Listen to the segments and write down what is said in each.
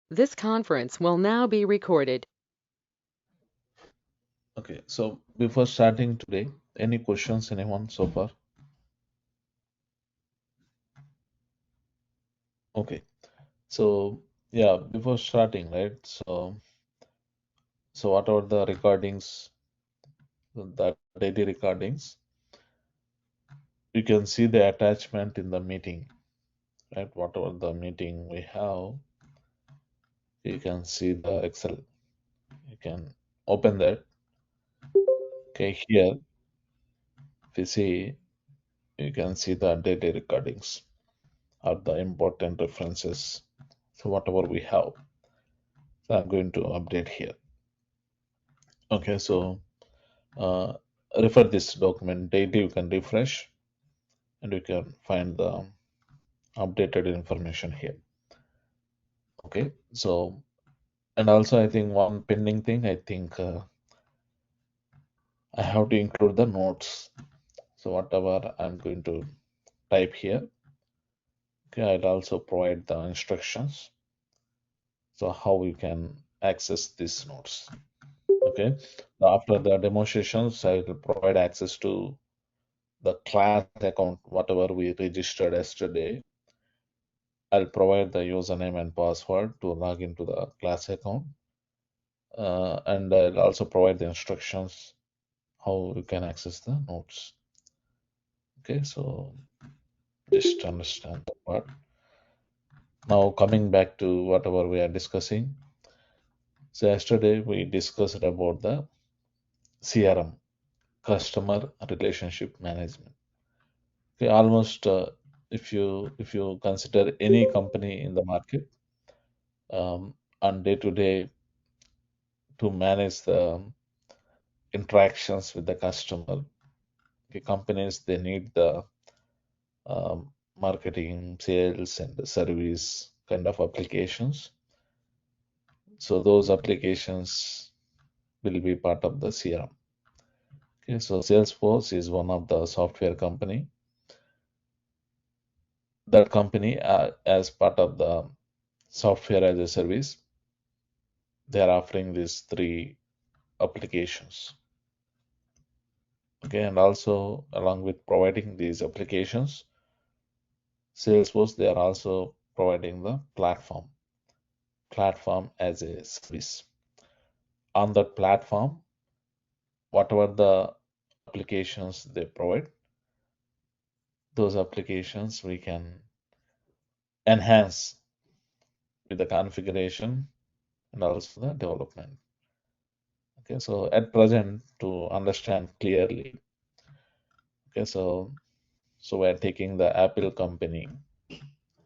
This conference will now be recorded. Okay, so before starting today, any questions, anyone so far? Okay, so yeah, before starting, right? So whatever the recordings, the daily recordings, you can see the attachment in the meeting, right? Whatever the meeting we have, you can see the Excel. You can open that. Okay, here, if you see, you can see the daily recordings or the important references. So whatever we have, so I'm going to update here. Okay, so uh, refer this document daily. You can refresh and you can find the updated information here. Okay, so and also I think one pending thing, I think I have to include the notes. So whatever I'm going to type here, okay, I'll also provide the instructions. So how you can access these notes. Okay, after the demonstrations, I will provide access to the class account, whatever we registered yesterday. I'll provide the username and password to log into the class account. And I'll also provide the instructions how you can access the notes. Okay, so just understand the part. Now coming back to whatever we are discussing. So yesterday we discussed about the CRM, customer relationship management. Okay, almost if you consider any company in the market, on day to day to manage the interactions with the customer. The companies they need the marketing, sales, and the service kind of applications. So those applications will be part of the CRM. Okay, so Salesforce is one of the software company. That company, as part of the software as a service, they are offering these three applications. Okay, and also along with providing these applications, Salesforce, they are also providing the platform as a service. On that platform, whatever the applications they provide, those applications we can enhance with the configuration and also the development. Okay, so at present, to understand clearly, okay, so we're taking the Apple company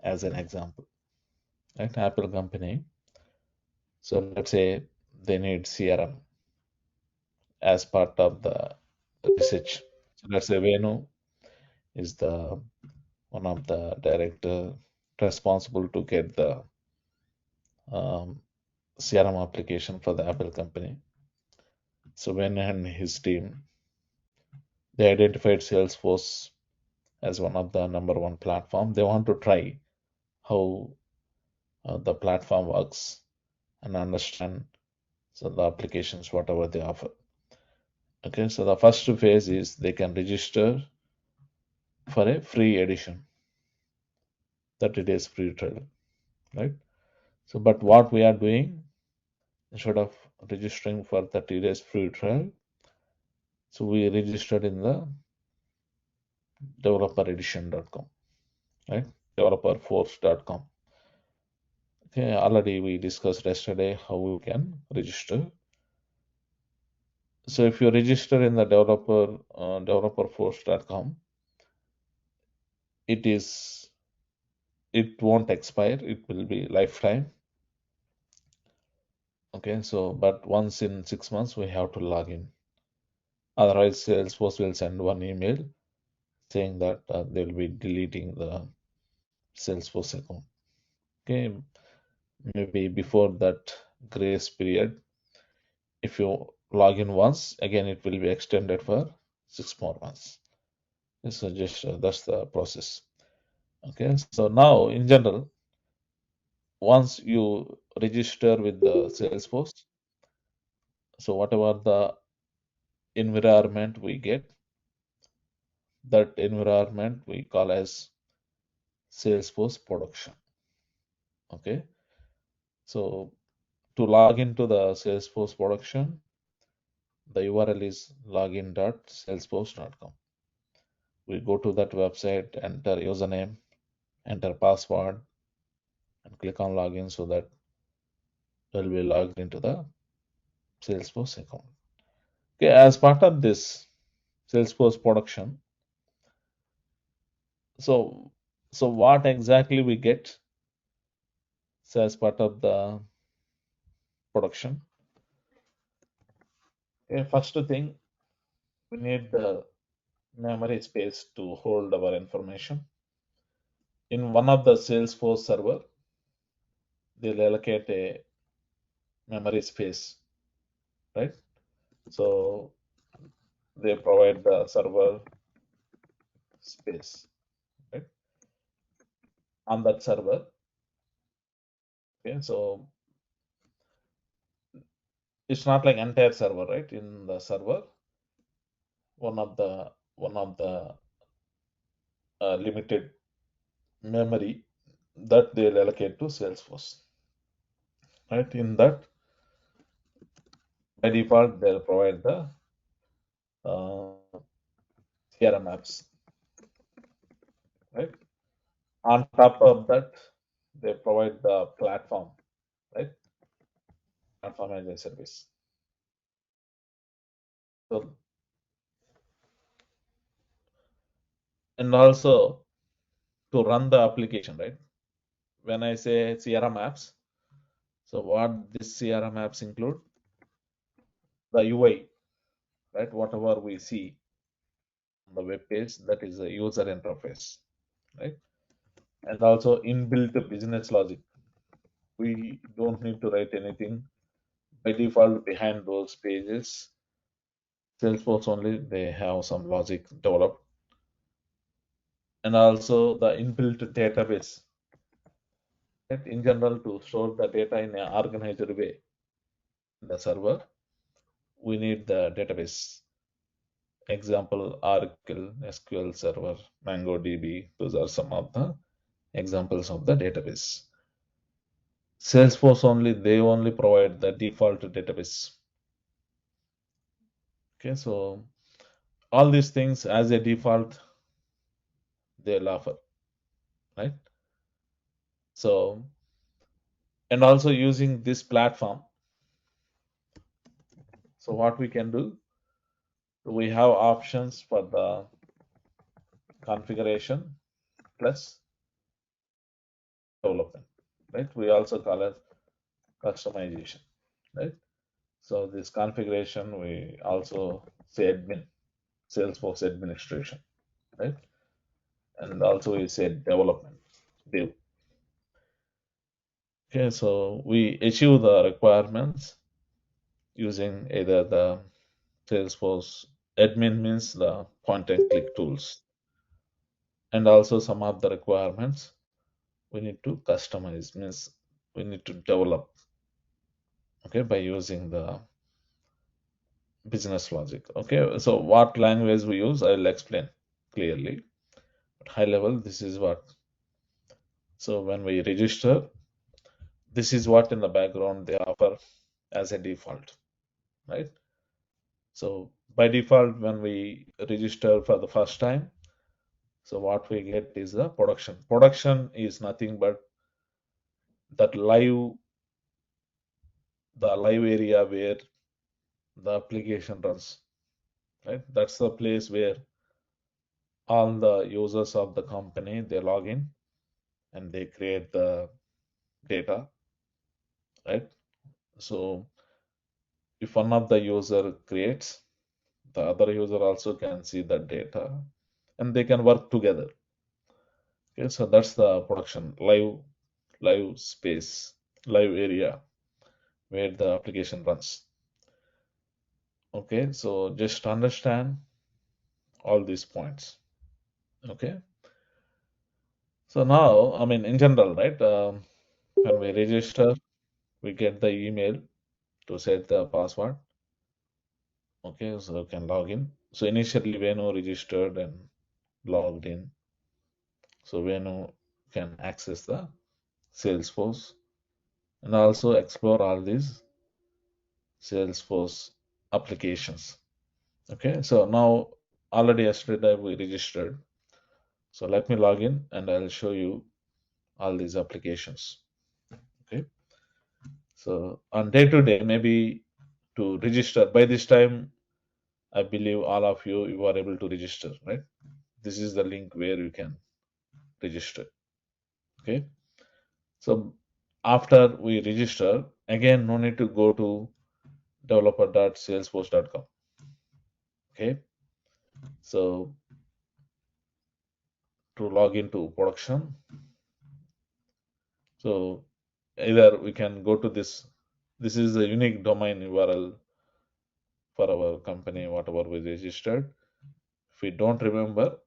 as an example, right? Apple company. So let's say they need CRM as part of the research. So let's say Venu is the one of the director responsible to get the CRM application for the Apple company. So Venu and his team they identified Salesforce as one of the number one platform. They want to try how the platform works and understand so the applications whatever they offer. Okay, so the first phase is they can register for a free edition, 30 days free trial, right? So, but what we are doing instead of registering for 30 days free trial, so we registered in the developeredition.com, right? Developerforce.com. Okay, already we discussed yesterday how we can register. So if you register in the developerforce.com, it is it won't expire. It will be lifetime. Okay, so but once in 6 months we have to log in. Otherwise, Salesforce will send one email saying that they'll be deleting the Salesforce account. Okay, maybe before that grace period, if you log in once, again it will be extended for 6 more months. So just that's the process. Okay, so now in general, once you register with the Salesforce. So whatever the environment we get, that environment we call as Salesforce production. Okay. So to log into the Salesforce production, the URL is login.salesforce.com. We go to that website, enter username, enter password, and click on login so that we'll be logged into the Salesforce account. Okay, as part of this Salesforce production, so what exactly we get as part of the production? Okay, first thing, we need the memory space to hold our information. In one of the Salesforce server, they'll allocate a memory space, right? So they provide the server space, right, on that server. Okay, so it's not like entire server, right? In the server, one of the limited memory that they'll allocate to Salesforce, right? In that, by default, they'll provide the uh, CRM apps, right? On top of that, they provide the platform, right? Platform as a service. So, and also to run the application, right? When I say CRM apps, so what this CRM apps include? The UI, right? Whatever we see on the web page, that is a user interface, right? And also inbuilt business logic. We don't need to write anything. By default, behind those pages, Salesforce only, they have some logic developed. And also the inbuilt database, right? In general, to store the data in an organized way in the server, we need the database. Example, Oracle, SQL Server, MongoDB. Those are some of the examples of the database. Salesforce only, they only provide the default database. Okay, so all these things as a default, they'll offer, right? So, and also using this platform, so what we can do, we have options for the configuration plus development, right? We also call it customization, right? So this configuration, we also say admin, Salesforce administration, right? And also we say development, dev. Okay, so we issue the requirements using either the Salesforce admin means the point and click tools, and also some of the requirements we need to customize means we need to develop, okay, by using the business logic. Okay, so what language we use, I'll explain clearly. At high level, this is what. So when we register, this is what in the background they offer as a default, right? So by default, when we register for the first time, so what we get is the production. Production is nothing but that the live area where the application runs, right? That's the place where all the users of the company, they log in and they create the data, right? So if one of the user creates, the other user also can see the data and they can work together. Okay, so that's the production, live space, live area where the application runs. Okay, so just understand all these points. Okay, so now, I mean, in general, right? When we register, we get the email to set the password. Okay, so you can log in. So initially Venu registered and logged in. So Venu can access the Salesforce and also explore all these Salesforce applications. Okay, so now already yesterday we registered. So let me log in and I'll show you all these applications. Okay, so on day to day, maybe to register by this time, I believe all of you are able to register, right? This is the link where you can register. Okay, so after we register, again, no need to go to developer.salesforce.com. Okay, so to log into production, so either we can go to this. This is a unique domain URL for our company, whatever we registered. If we don't remember,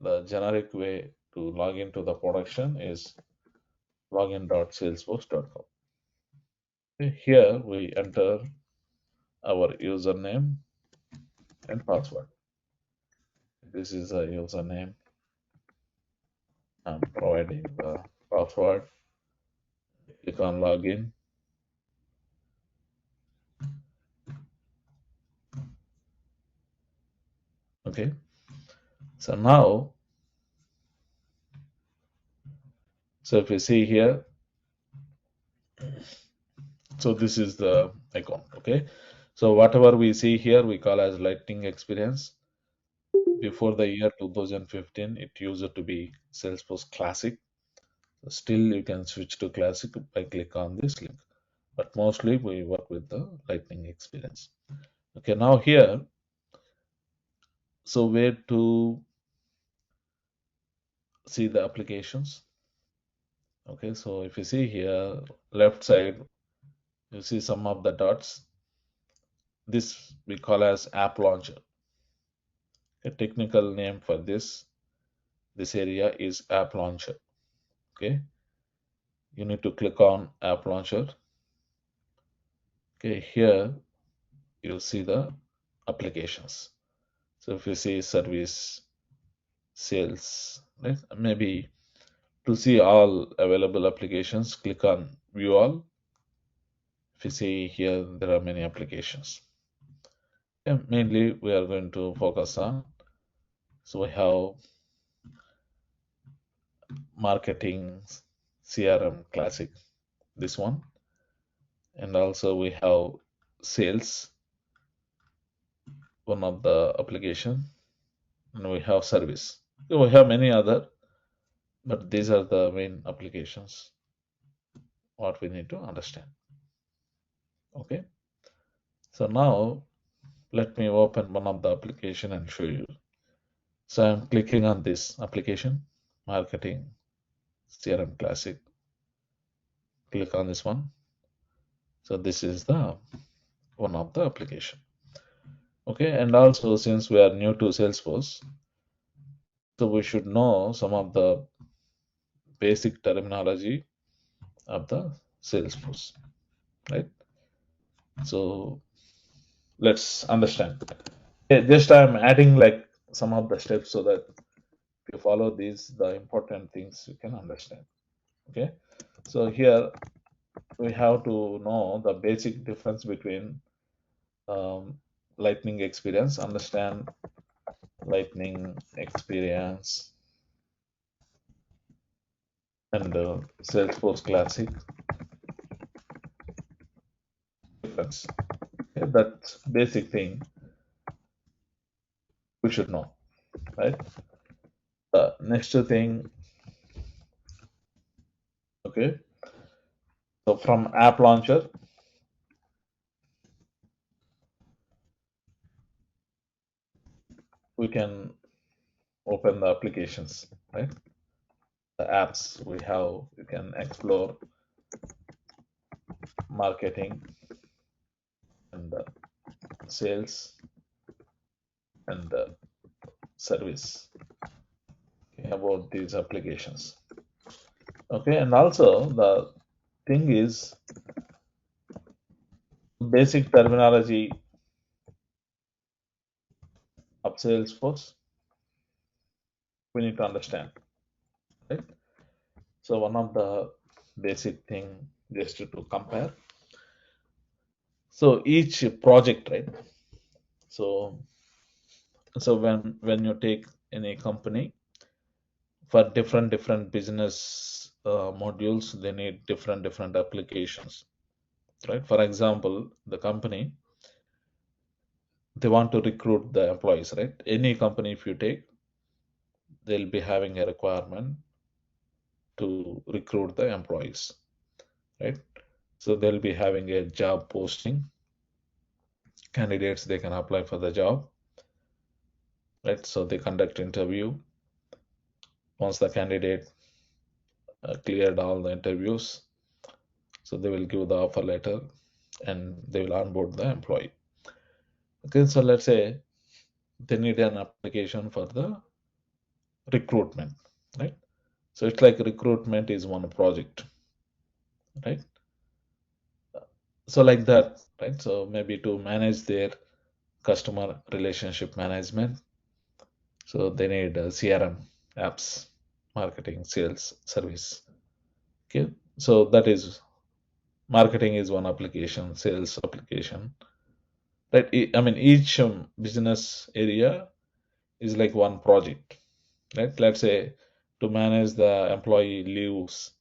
the generic way to log into the production is login.salesforce.com. Here we enter our username and password. This is a username. I'm providing the password. Click on login. Okay. So now, so if you see here, so this is the account. Okay. So whatever we see here, we call as Lightning Experience. Before the year 2015, it used to be Salesforce Classic. Still, you can switch to Classic by click on this link. But mostly we work with the Lightning Experience. Okay, now here, so where to see the applications? Okay, so if you see here, left side, you see some of the dots. This we call as App Launcher. A technical name for this area is App Launcher. Okay, you need to click on App Launcher. Okay, here you'll see the applications. So if you see service, sales, right? Maybe to see all available applications, click on View All. If you see here, there are many applications. Yeah, mainly we are going to focus on. So we have marketing, CRM Classic, this one, and also we have sales, one of the application, and we have service. So we have many other, but these are the main applications what we need to understand. Okay, so now let me open one of the application and show you. So I'm clicking on this application, marketing CRM Classic. Click on this one. So this is the one of the application. Okay, and also since we are new to Salesforce, so we should know some of the basic terminology of the Salesforce, right? So let's understand. Just I'm adding like some of the steps so that if you follow these, the important things you can understand. Okay, so here we have to know the basic difference between Lightning Experience, understand Lightning Experience and Salesforce Classic difference. Okay, that's basic thing we should know, right? Next thing, okay. So from App Launcher, we can open the applications, right? The apps we have, you can explore marketing and sales and service, okay, about these applications. Okay, and also the thing is basic terminology of Salesforce we need to understand, right? So one of the basic thing just to compare. So each project, right? So when you take any company for different business modules, they need different applications, right? For example, the company they want to recruit the employees, right? Any company if you take, they'll be having a requirement to recruit the employees, right? So they'll be having a job posting. Candidates they can apply for the job, right? So they conduct interview. Once the candidate cleared all the interviews, so they will give the offer letter and they will onboard the employee. Okay, so let's say they need an application for the recruitment, right? So it's like recruitment is one project, right? So like that, right? So maybe to manage their customer relationship management, so they need CRM apps, marketing, sales, service. Okay, so that is marketing is one application, sales application, right? I mean, each business area is like one project, right? Let's say to manage the employee leaves,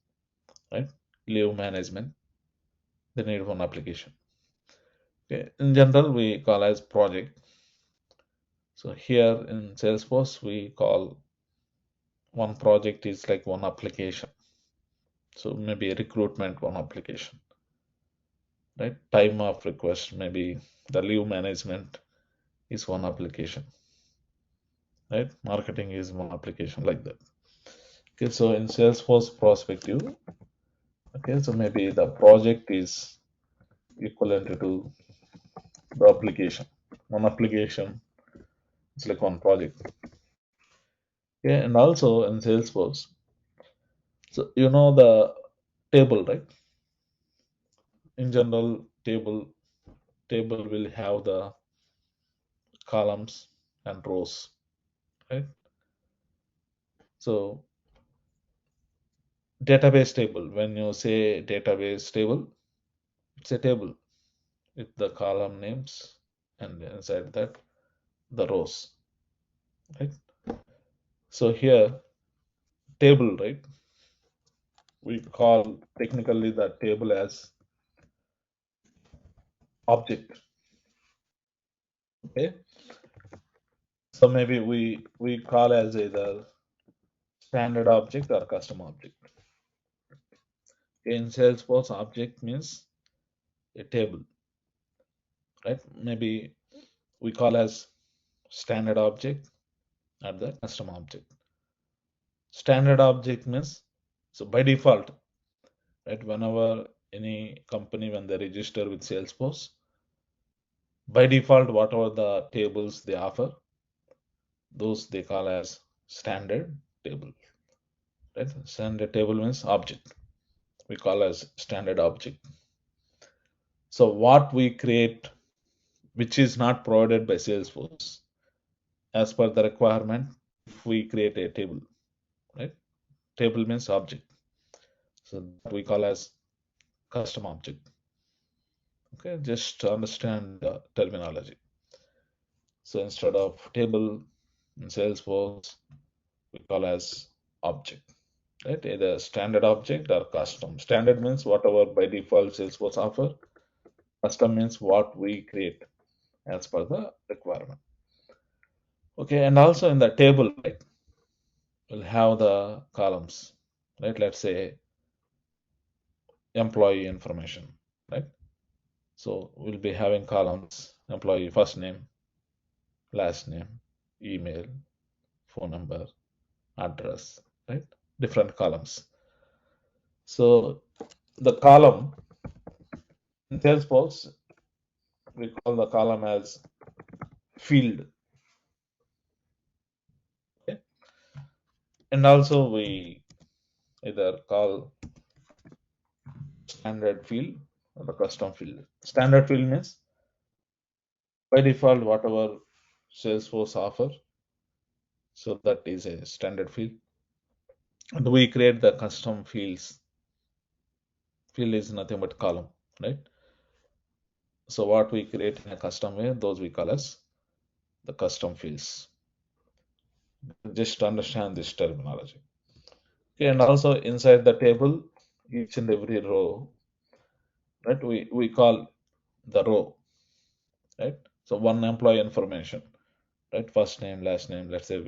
right? Leave management, they need one application. Okay, in general, we call as project. So here in Salesforce, we call one project is like one application. So maybe recruitment, one application, right? Time of request, maybe the leave management is one application, right? Marketing is one application like that. Okay, so in Salesforce perspective, okay, so maybe the project is equivalent to the application. One application is like one project. Okay, and also in Salesforce, so you know the table, right? In general, table will have the columns and rows, right? So database table, when you say database table, it's a table with the column names and inside that the rows, right? So here table, right? We call technically the table as object. Okay. So maybe we call as either standard object or custom object. In Salesforce, object means a table, right? Maybe we call as standard object or the custom object. Standard object means so by default, right? Whenever any company when they register with Salesforce, by default, whatever the tables they offer, those they call as standard table, right? Standard table means object. We call as standard object. So what we create, which is not provided by Salesforce, as per the requirement, if we create a table, right? Table means object. So that we call as custom object. Okay, just to understand the terminology. So instead of table in Salesforce, we call as object, right? Either standard object or custom. Standard means whatever by default Salesforce offer. Custom means what we create as per the requirement. Okay, and also in the table, right, we'll have the columns, right? Let's say employee information, right? So we'll be having columns, employee first name, last name, email, phone number, address, right? Different columns. So the column in Salesforce, we call the column as field. Okay? And also we either call standard field or the custom field. Standard field means by default whatever Salesforce offer, so that is a standard field. And we create the custom fields. Field is nothing but column, right? So what we create in a custom way, those we call as the custom fields. Just understand this terminology. Okay, and also inside the table, each and every row, right? We call the row, right? So one employee information, right? First name, last name. Let's say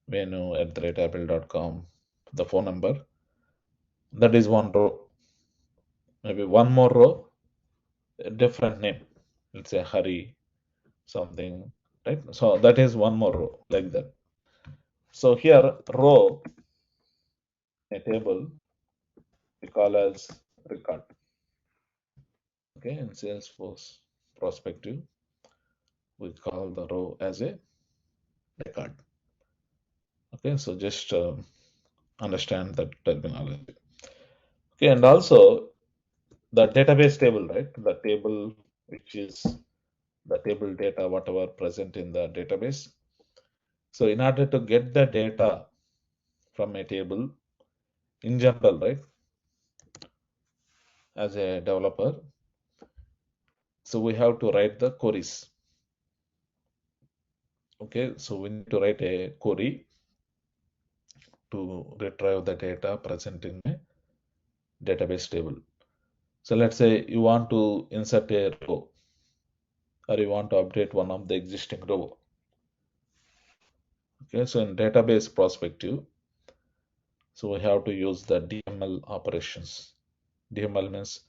Venu@apple.com. The phone number. That is one row. Maybe one more row, a different name. Let's say Hari something, right? So that is one more row like that. So here row a table we call as record. Okay, in Salesforce perspective, we call the row as a record. Okay, so just understand that terminology. Okay, and also the database table, right? The table which is the table data, whatever present in the database. So in order to get the data from a table in general, right? As a developer, so we have to write the queries. Okay, so we need to write a query to retrieve the data present in a database table. So let's say you want to insert a row or you want to update one of the existing row. Okay, so in database perspective, so we have to use the DML operations. DML means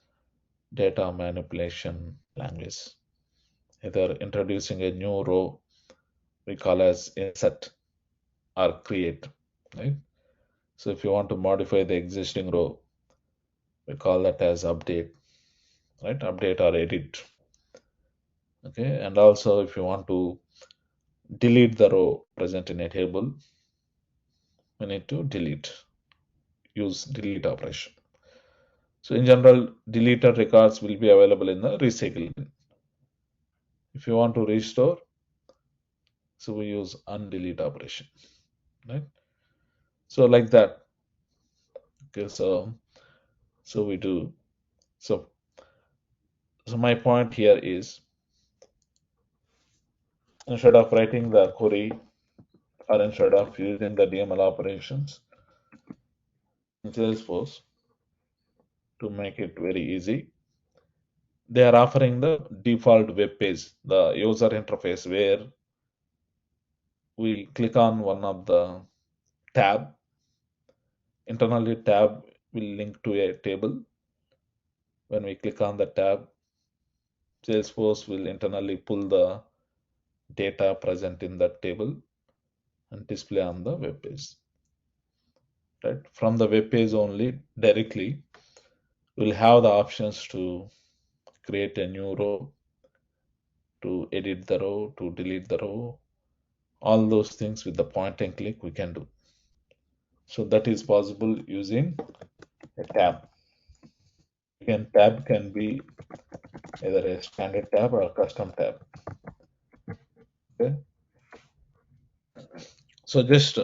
data manipulation language. Either introducing a new row we call as insert or create, right? So if you want to modify the existing row, we call that as update, right? Update or edit. Okay, and also if you want to delete the row present in a table, we need to use delete operation. So in general, deleted records will be available in the recycle bin. If you want to restore, so we use undelete operation, right? So like that. Okay, so we do. So my point here is instead of writing the query or instead of using the DML operations in Salesforce to make it very easy, they are offering the default web page, the user interface where we click on one of the tab. Internally, tab will link to a table. When we click on the tab, Salesforce will internally pull the data present in that table and display on the web page. Right? From the web page only directly, we'll have the options to create a new row, to edit the row, to delete the row. All those things with the point and click we can do. So that is possible using a tab. Again, tab can be either a standard tab or a custom tab. Okay. So just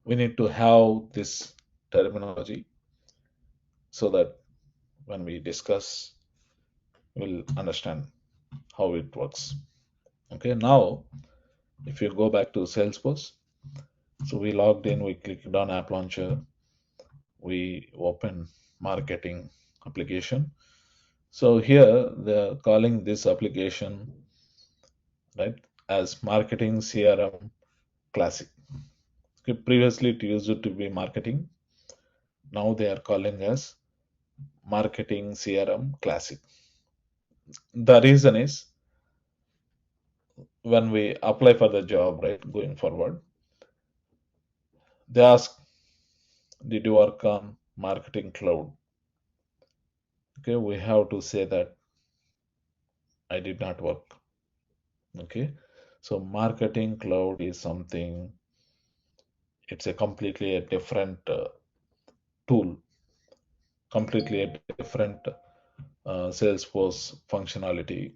we need to have this terminology so that when we discuss, we'll understand how it works. Okay, now if you go back to Salesforce, so we logged in, we clicked on App Launcher, we open marketing application. So here they're calling this application, right, as Marketing CRM Classic. Okay, previously it used to be marketing. Now they are calling as Marketing CRM Classic. The reason is when we apply for the job, right, going forward, they ask, did you work on Marketing Cloud? Okay, we have to say that I did not work. Okay, so Marketing Cloud is something, it's a completely a different tool, completely a different Salesforce functionality.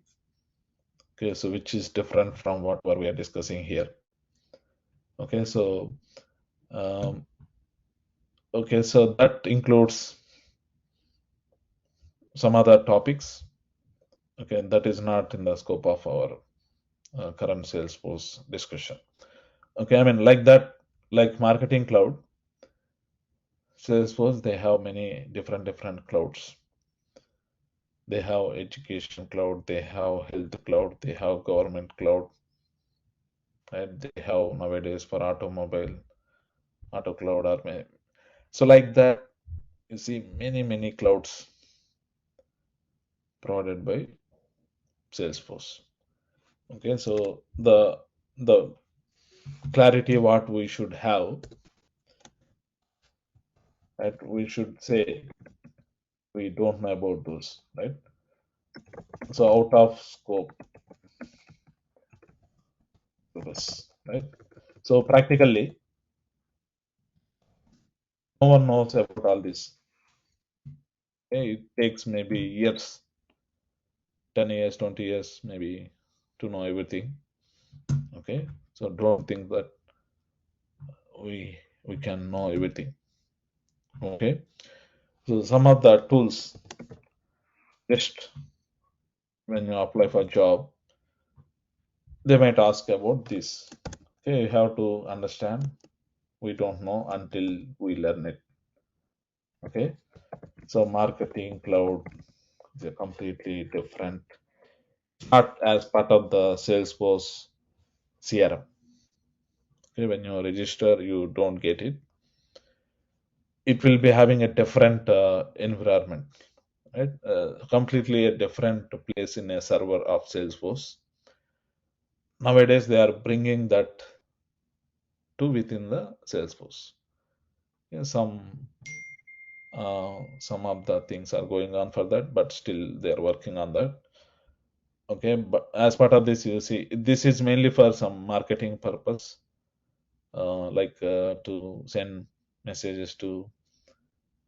Okay, so which is different from what we are discussing here. Okay, so um, okay, so that includes some other topics. Okay, that is not in the scope of our current Salesforce discussion. Okay, I mean like that, like Marketing Cloud, Salesforce, they have many different clouds. They have Education Cloud, they have Health Cloud, they have Government Cloud, and they have nowadays for automobile, Auto Cloud or so like that. You see many clouds provided by Salesforce. Okay, so the clarity what we should have, that we should say we don't know about those, right? So out of scope to this, right? So practically, no one knows about all this. Okay? It takes maybe years, 10 years, 20 years, maybe to know everything. Okay, so don't think that we can know everything. Okay, so some of the tools, just when you apply for a job, they might ask about this. Okay, you have to understand. We don't know until we learn it. Okay, so Marketing Cloud is a completely different, not as part of the Salesforce CRM. Okay, when you register, you don't get it. It will be having a different environment, right? Completely a different place in a server of Salesforce. Nowadays, they are bringing that to within the Salesforce. Yeah, some of the things are going on for that, but still they are working on that. Okay, but as part of this, you see, this is mainly for some marketing purpose, like to send messages to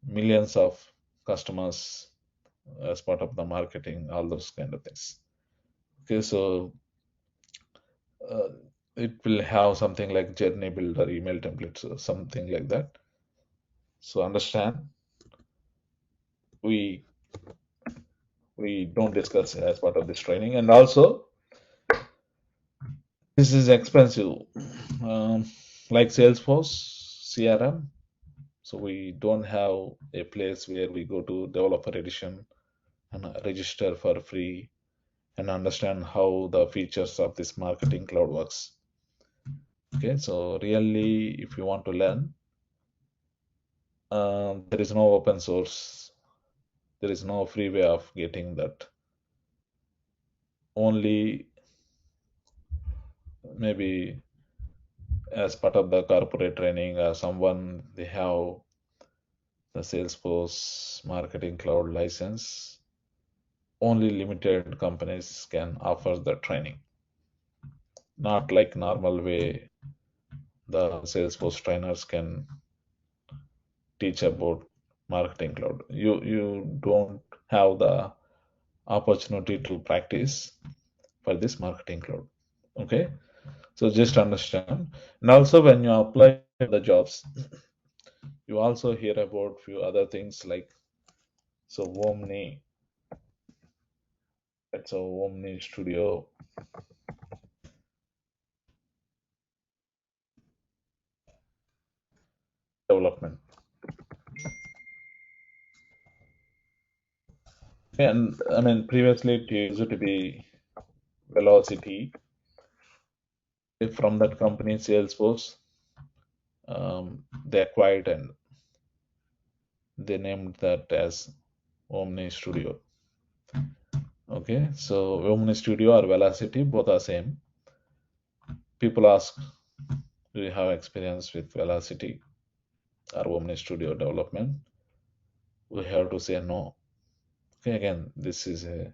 millions of customers as part of the marketing, all those kind of things. Okay, so uh, it will have something like journey builder, email templates, or something like that. So understand, we we don't discuss as part of this training, and also this is expensive, um, like Salesforce CRM. So we don't have a place where we go to developer edition and register for free and understand how the features of this Marketing Cloud works. Okay, so really, if you want to learn, there is no open source, there is no free way of getting that. Only maybe as part of the corporate training or someone they have the Salesforce Marketing Cloud license. Only limited companies can offer the training, not like normal way the Salesforce trainers can teach about Marketing Cloud. You don't have the opportunity to practice for this Marketing Cloud. Okay, so just understand. And also when you apply for the jobs, you also hear about few other things like, so Omni, that's a Omni Studio development. And I mean previously it used to be Velocity from that company Salesforce. They acquired and they named that as Omni Studio. Okay, so Omni Studio or Velocity, both are same. People ask, do you have experience with Velocity or Omni Studio development? We have to say no. Okay, again, this is a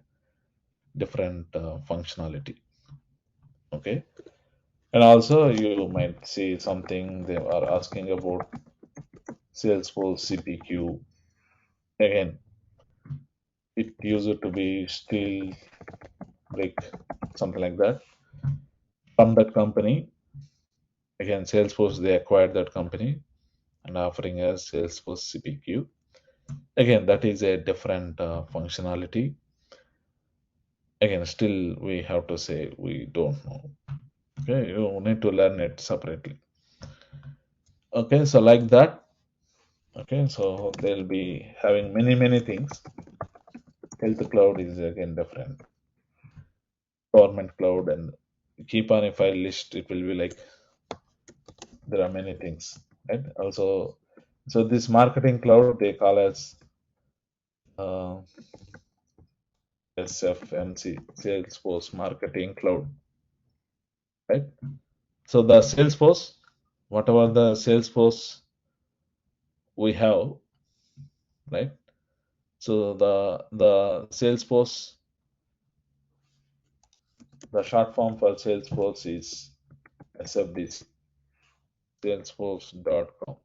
different functionality. Okay, and also you might see something they are asking about Salesforce CPQ. Again, it used to be steel, brick, something like that. From that company, again, Salesforce, they acquired that company and offering us Salesforce CPQ. Again, that is a different functionality. Again, still we have to say we don't know. Okay, you need to learn it separately. Okay, so like that. Okay, so they'll be having many things. Health cloud is again different. Government cloud, and keep on, if I list, it will be like there are many things, right? Also, so this marketing cloud they call as uh, SFMC, Salesforce Marketing Cloud, right? So the Salesforce, whatever the Salesforce we have, right? So the Salesforce, the short form for Salesforce is SFDC, Salesforce.com,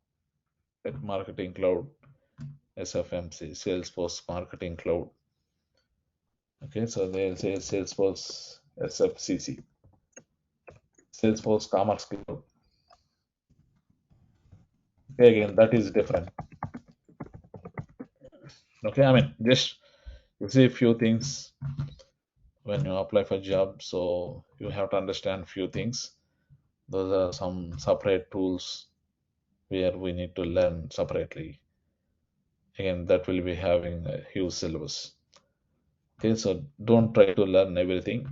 right? Marketing Cloud, SFMC, Salesforce Marketing Cloud. Okay, so they'll say Salesforce SFCC, Salesforce Commerce Cloud. Okay, again, that is different. Okay, I mean, just you see a few things when you apply for job, so you have to understand few things. Those are some separate tools where we need to learn separately. Again, that will be having a huge syllabus. Okay, so don't try to learn everything.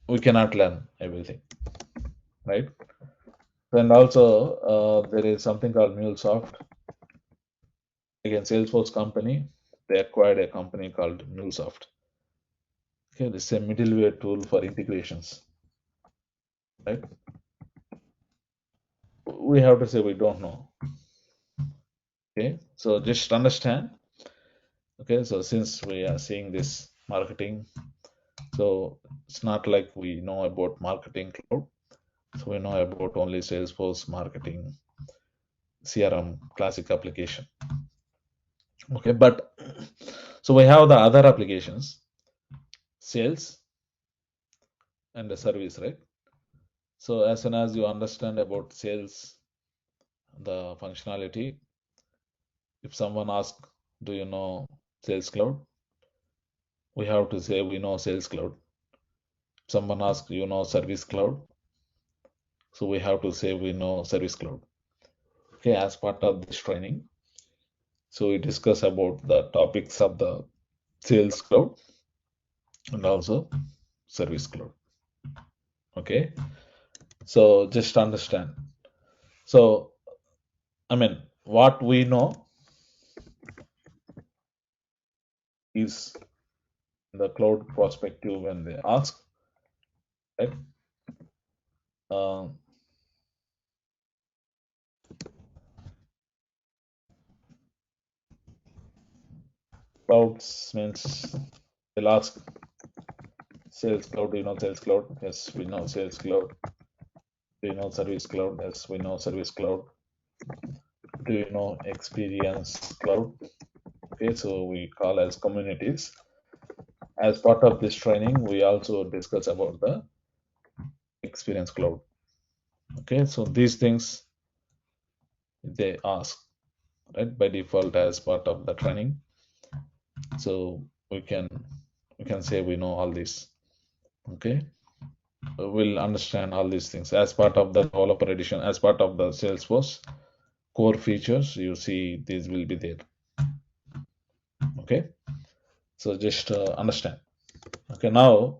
We cannot learn everything, right? And also, there is something called MuleSoft. Again, Salesforce company, they acquired a company called MuleSoft. Okay, this is a middleware tool for integrations, right? We have to say we don't know. Okay, so just understand. Okay, so since we are seeing this marketing, so it's not like we know about marketing cloud. So we know about only Salesforce marketing CRM classic application. Okay, but so we have the other applications, sales and the service, right? So as soon as you understand about sales, the functionality, if someone asks, do you know Sales Cloud? We have to say we know Sales Cloud. If someone asks, you know Service Cloud? So we have to say we know Service Cloud. Okay, as part of this training, so we discuss about the topics of the Sales Cloud and also Service Cloud. Okay, so just understand. So, I mean, what we know is the cloud perspective when they ask, right? Uh, Clouds means they'll ask Sales Cloud, do you know Sales Cloud? Yes, we know Sales Cloud. Do you know Service Cloud? Yes, we know Service Cloud. Do you know Experience Cloud? Okay, so we call as communities. As part of this training, we also discuss about the Experience Cloud. Okay, so these things they ask, right, by default as part of the training. So we can say we know all this. Okay, we'll understand all these things as part of the developer edition, as part of the Salesforce core features. You see, these will be there. Okay, so just understand. Okay, now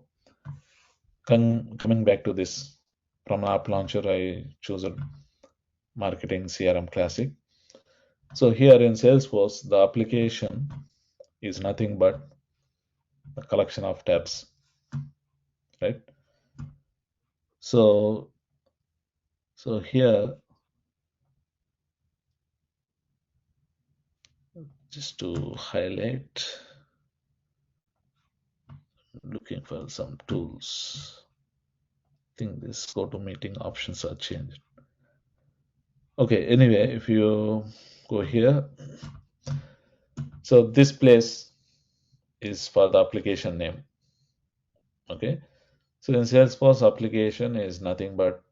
coming back to this, from app launcher, I choose a marketing CRM classic. So here in Salesforce, the application is nothing but a collection of tabs, right? So here, just to highlight, looking for some tools. I think this go to meeting options are changed. Okay, anyway, if you go here, So this place is for the application name. Okay. So in Salesforce, application is nothing but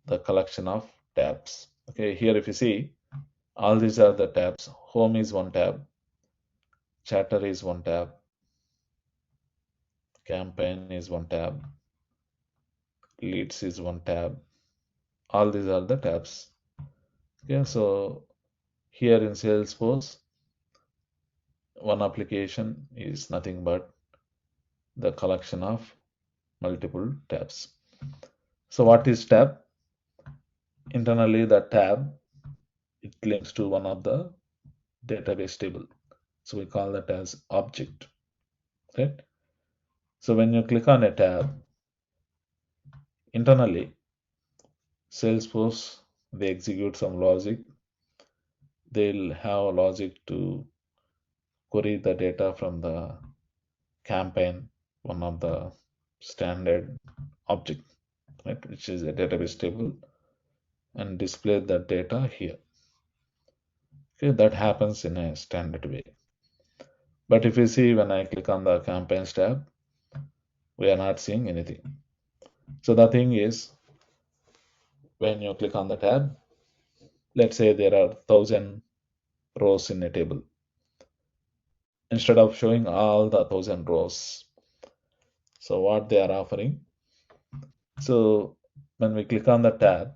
the collection of tabs. Okay. Here, if you see, all these are the tabs. Home is one tab, chatter is one tab, campaign is one tab, leads is one tab. All these are the tabs. Okay. So here in Salesforce, one application is nothing but the collection of multiple tabs. So what is tab? Internally, the tab, it links to one of the database table. So we call that as object, right? So when you click on a tab, internally, Salesforce, they execute some logic. They'll have a logic to query the data from the campaign, one of the standard object, right, which is a database table, and display that data here. Okay, that happens in a standard way. But if you see when I click on the campaigns tab, we are not seeing anything. So the thing is, when you click on the tab, let's say there are 1,000 rows in a table. Instead of showing all the 1,000 rows, so what they are offering. So when we click on the tab,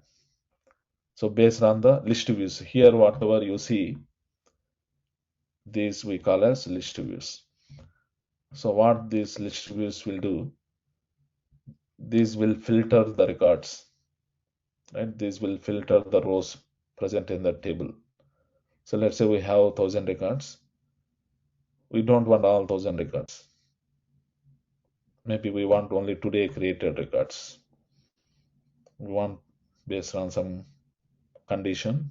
so based on the list views, here whatever you see, these we call as list views. So what these list views will do, these will filter the records, right? These will filter the rows present in the table. So let's say we have 1,000 records. We don't want all 1,000 records. Maybe we want only today created records. We want based on some condition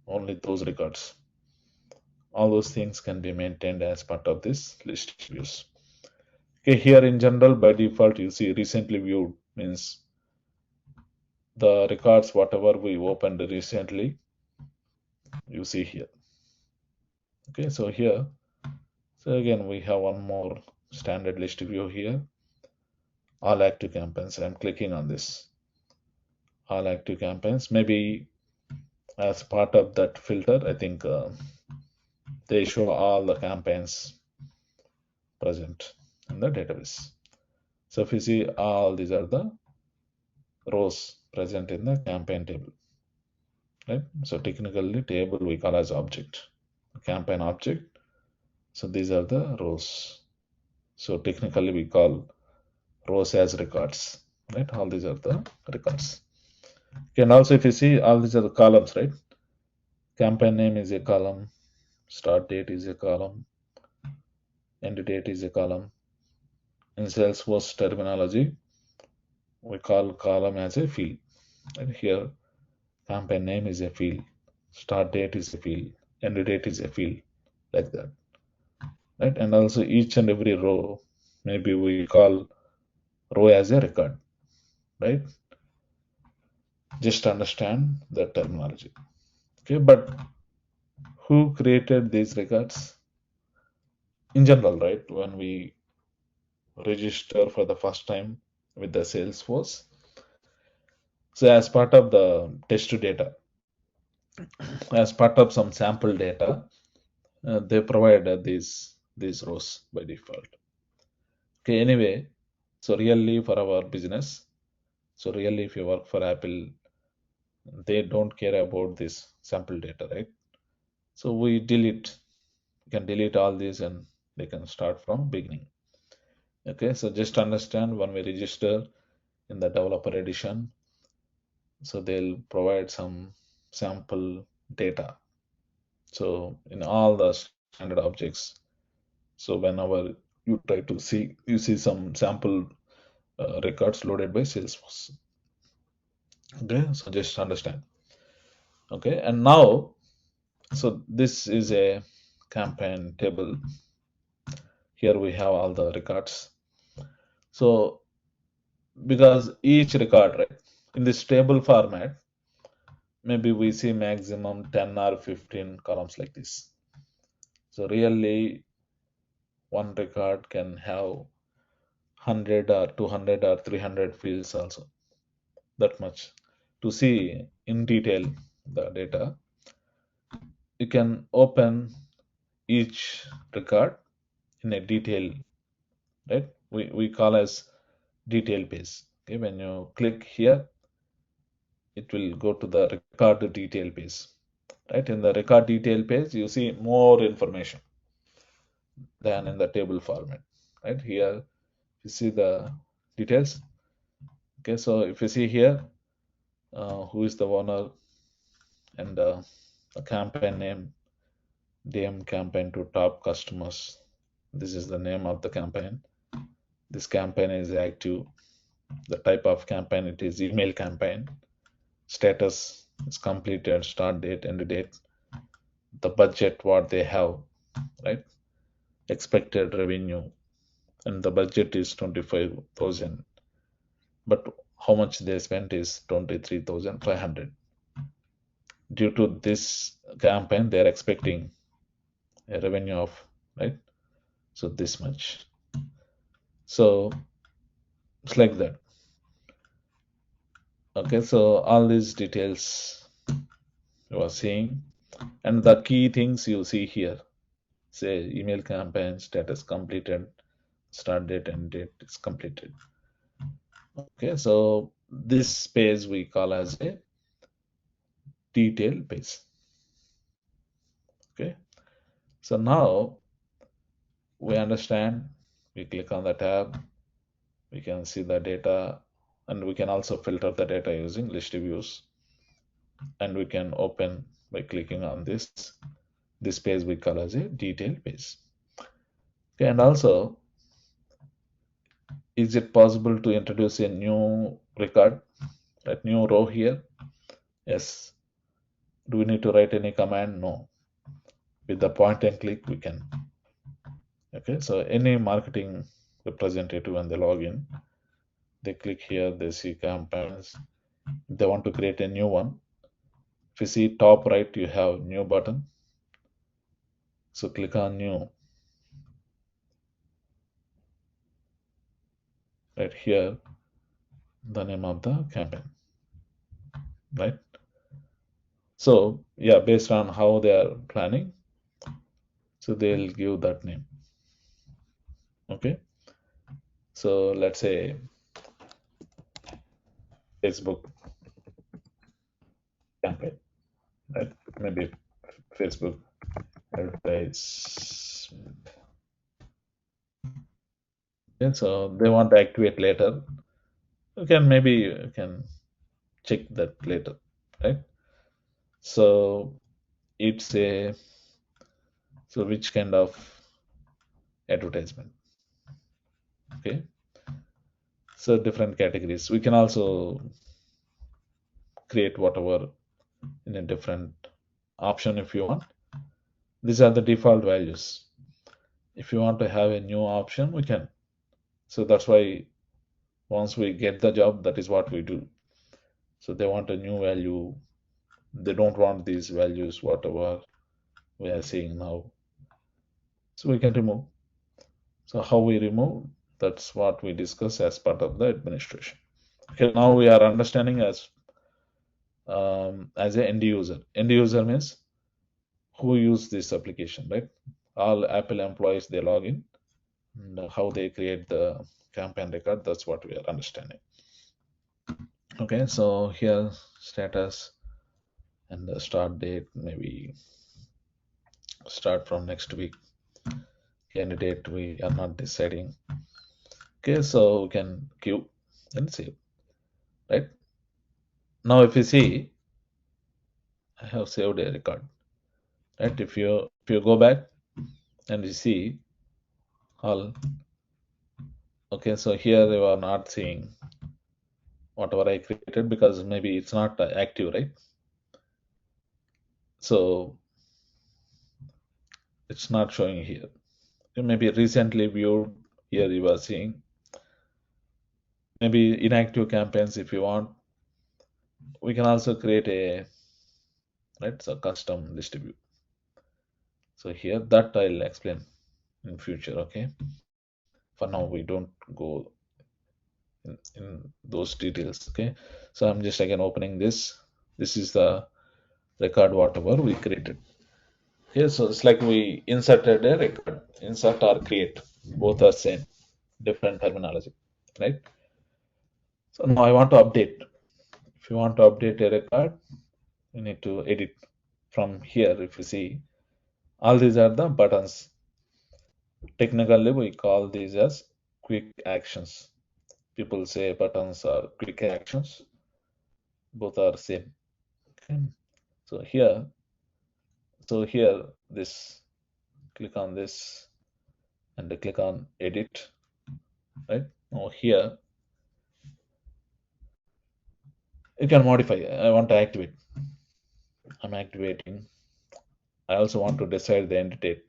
only those records. All those things can be maintained as part of this list views. Okay, here in general by default you see recently viewed means the records whatever we opened recently you see here. Okay, so here, so again we have one more standard list view here, all active campaigns. I'm clicking on this all active campaigns. Maybe as part of that filter, I think they show all the campaigns present in the database. So if you see, all these are the rows present in the campaign table, right? So technically table we call as object, campaign object. So these are the rows. So technically we call rows as records, right? All these are the records. And also if you see, all these are the columns, right? Campaign name is a column, start date is a column, end date is a column. In Salesforce terminology, we call column as a field. And here, campaign name is a field, start date is a field, end date is a field, like that. Right? And also each and every row, maybe we call row as a record, right? Just understand the terminology. Okay, but who created these records? In general, right? When we register for the first time with the Salesforce, so as part of the test data, as part of some sample data, they provide these rows by default. Okay, anyway, so really for our business, so really if you work for Apple, they don't care about this sample data, right? So we can delete all these and they can start from beginning. Okay, so just understand when we register in the developer edition, so they'll provide some sample data. So in all the standard objects, so whenever you try to see, you see some sample records loaded by Salesforce. Okay, so just understand. Okay, and now, so this is a campaign table. Here we have all the records. So because each record, right, in this table format, maybe we see maximum 10 or 15 columns like this. So really one record can have 100 or 200 or 300 fields also, that much. To see in detail the data, you can open each record in a detail, right? We call as detail page. Okay, when you click here, it will go to the record detail page. Right, in the record detail page, you see more information than in the table format. Right, here you see the details. Okay, so if you see here, who is the owner and the campaign name, DM campaign to top customers. This is the name of the campaign. This campaign is active. The type of campaign, it is email campaign. Status is completed, start date, end date. The budget, what they have, right? Expected revenue, and the budget is 25,000, but how much they spent is 23,500. Due to this campaign, they are expecting a revenue of, right, so this much. So it's like that. Okay, so all these details you are seeing, and the key things you see here, say email campaign status completed, start date and date is completed. Okay, so this page we call as a detail page. Okay, so now we understand, we click on the tab, we can see the data, and we can also filter the data using list views, and we can open by clicking on this page we call as a detail page. Okay, and also, is it possible to introduce a new record, a new row here? Yes. Do we need to write any command? No. With the point and click we can. Okay, so any marketing representative when they log in, they click here, they see campaigns, they want to create a new one. If you see top right, you have new button, so click on new. Right here, the name of the campaign, right? So yeah, based on how they are planning, so they'll give that name. Okay, so let's say Facebook campaign, right? Maybe Facebook advertise. Okay, so they want to activate later. You can check that later, right? So it's a, so which kind of advertisement? Okay, so different categories. We can also create whatever in a different option if you want. These are the default values. If you want to have a new option, we can. So that's why once we get the job, that is what we do. So they want a new value. They don't want these values, whatever we are seeing now. So we can remove. So how we remove, that's what we discuss as part of the administration. Okay, now we are understanding as an end user. End user means who use this application, right? All Apple employees, they log in, and how they create the campaign record, that's what we are understanding. Okay, so here status and the start date, maybe start from next week. Candidate, we are not deciding. Okay, so we can queue and save, right? Now if you see, I have saved a record, right? If you go back and you see all, okay, so here you are not seeing whatever I created because maybe it's not active, right? So it's not showing here. Maybe recently viewed, here you are seeing. Maybe inactive campaigns if you want. We can also create a, right, so custom list view. So here that I'll explain in future. Okay, for now we don't go in those details. Okay, so I'm just again opening this. This is the record whatever we created. Here, so it's like we inserted a record. Insert or create, both are same, different terminology, right? So now I want to update. If you want to update a record, you need to edit from here. If you see, all these are the buttons. Technically, we call these as quick actions. People say buttons are quick actions. Both are same. Okay. So here, this click on this and click on edit. Right now here, you can modify. I want to activate. I'm activating. I also want to decide the end date.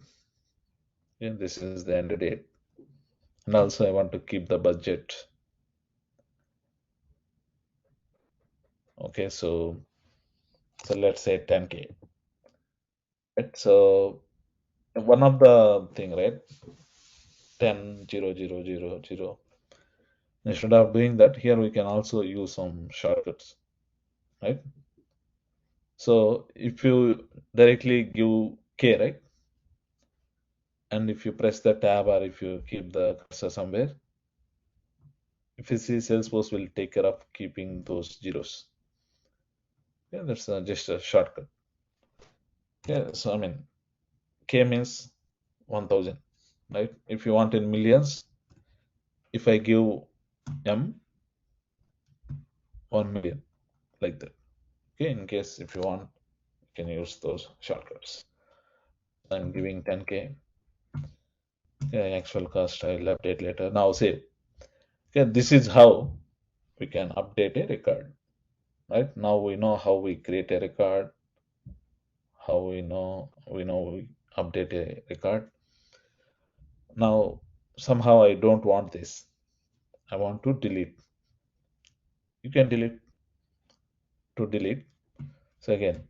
Yeah, this is the end date. And also I want to keep the budget. Okay, so let's say 10K. Right? So one of the thing, right? 10 0 0 0 0. Instead of doing that, here we can also use some shortcuts, right? So if you directly give K, right? And if you press the tab or if you keep the cursor somewhere, if you see Salesforce will take care of keeping those zeros. Yeah, that's just a shortcut. Yeah, so I mean, K means 1000, right? If you want in millions, if I give M, 1 million, like that. Okay, in case if you want, you can use those shortcuts. I'm giving 10K. Okay, actual cost I'll update later. Now save. Okay, this is how we can update a record, right? Now we know how we create a record, how we update a record. Now somehow I don't want this. I want to delete. You can delete to delete. So again,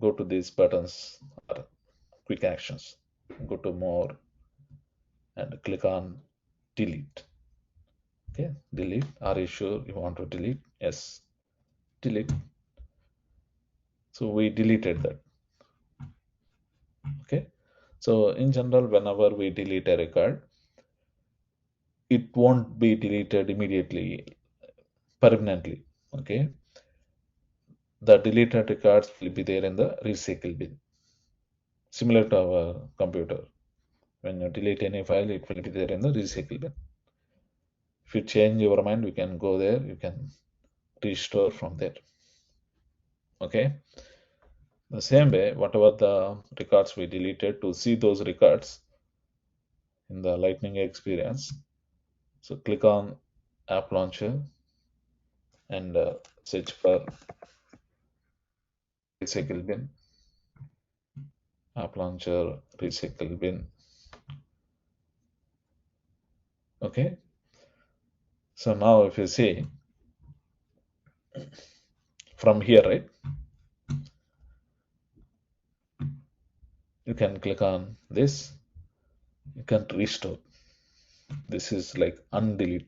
go to these buttons or quick actions. Go to more and click on delete. Okay, delete. Are you sure you want to delete? Yes, delete. So we deleted that. Okay, so in general, whenever we delete a record, it won't be deleted immediately, permanently. Okay, the deleted records will be there in the recycle bin, similar to our computer. When you delete any file, it will be there in the recycle bin. If you change your mind, you can go there, you can restore from there. Okay, the same way, whatever the records we deleted, to see those records in the lightning experience, so click on app launcher and search for recycle bin, app launcher, recycle bin. Okay, so now if you see from here, right, you can click on this, you can restore. This is like undelete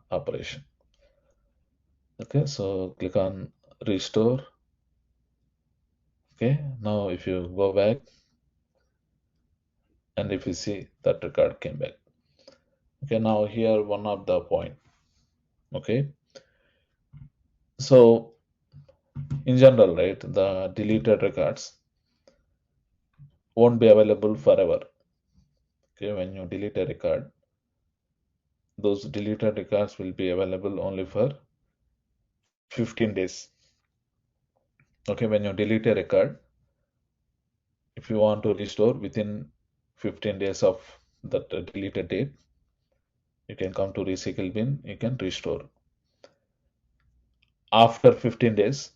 operation. Okay, so click on restore. Okay, now if you go back and if you see that record came back. Okay, now here one of the point. Okay, so in general, right, the deleted records won't be available forever. Okay, when you delete a record, those deleted records will be available only for 15 days. Okay, when you delete a record, if you want to restore within 15 days of that deleted date, you can come to recycle bin, you can restore. After 15 days,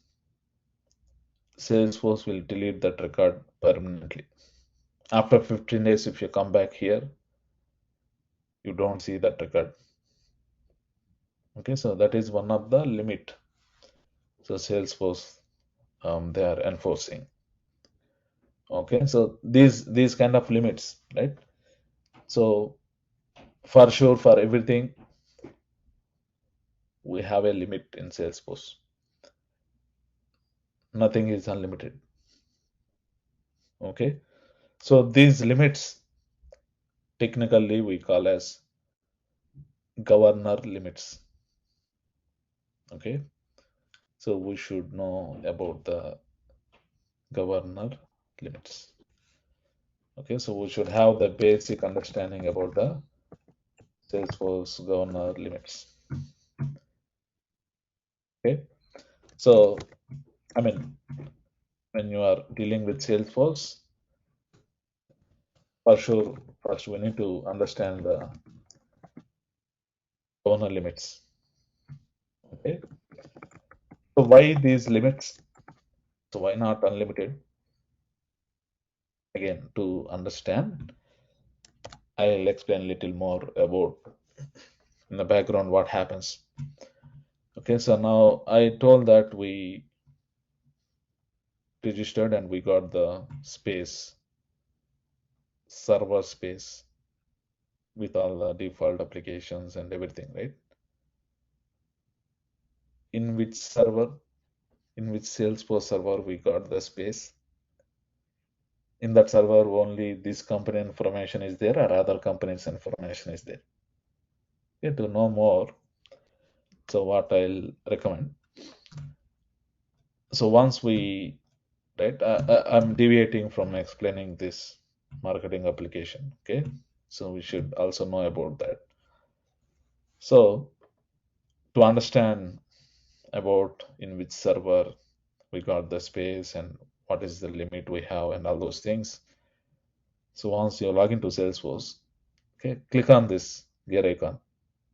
Salesforce will delete that record permanently. After 15 days, if you come back here, you don't see that record. Okay, so that is one of the limit. So Salesforce, they are enforcing. Okay, so these kind of limits, right? So for sure, for everything, we have a limit in Salesforce. Nothing is unlimited. Okay, so these limits technically we call as governor limits. Okay, so we should know about the governor limits. Okay, so we should have the basic understanding about the Salesforce governor limits. Okay, so I mean, when you are dealing with Salesforce, for sure, first we need to understand the governor limits. Okay, so why these limits? So why not unlimited? Again, to understand, I'll explain a little more about in the background what happens. Okay, so now I told that we registered and we got the space, server space with all the default applications and everything, right? In which server, in which Salesforce server we got the space. In that server, only this company information is there or other companies information is there. Okay, to know more, so what I'll recommend. So once we, right, I'm deviating from explaining this marketing application. Okay, so we should also know about that. So to understand about in which server we got the space and what is the limit we have and all those things. So once you log into Salesforce, okay, click on this gear icon.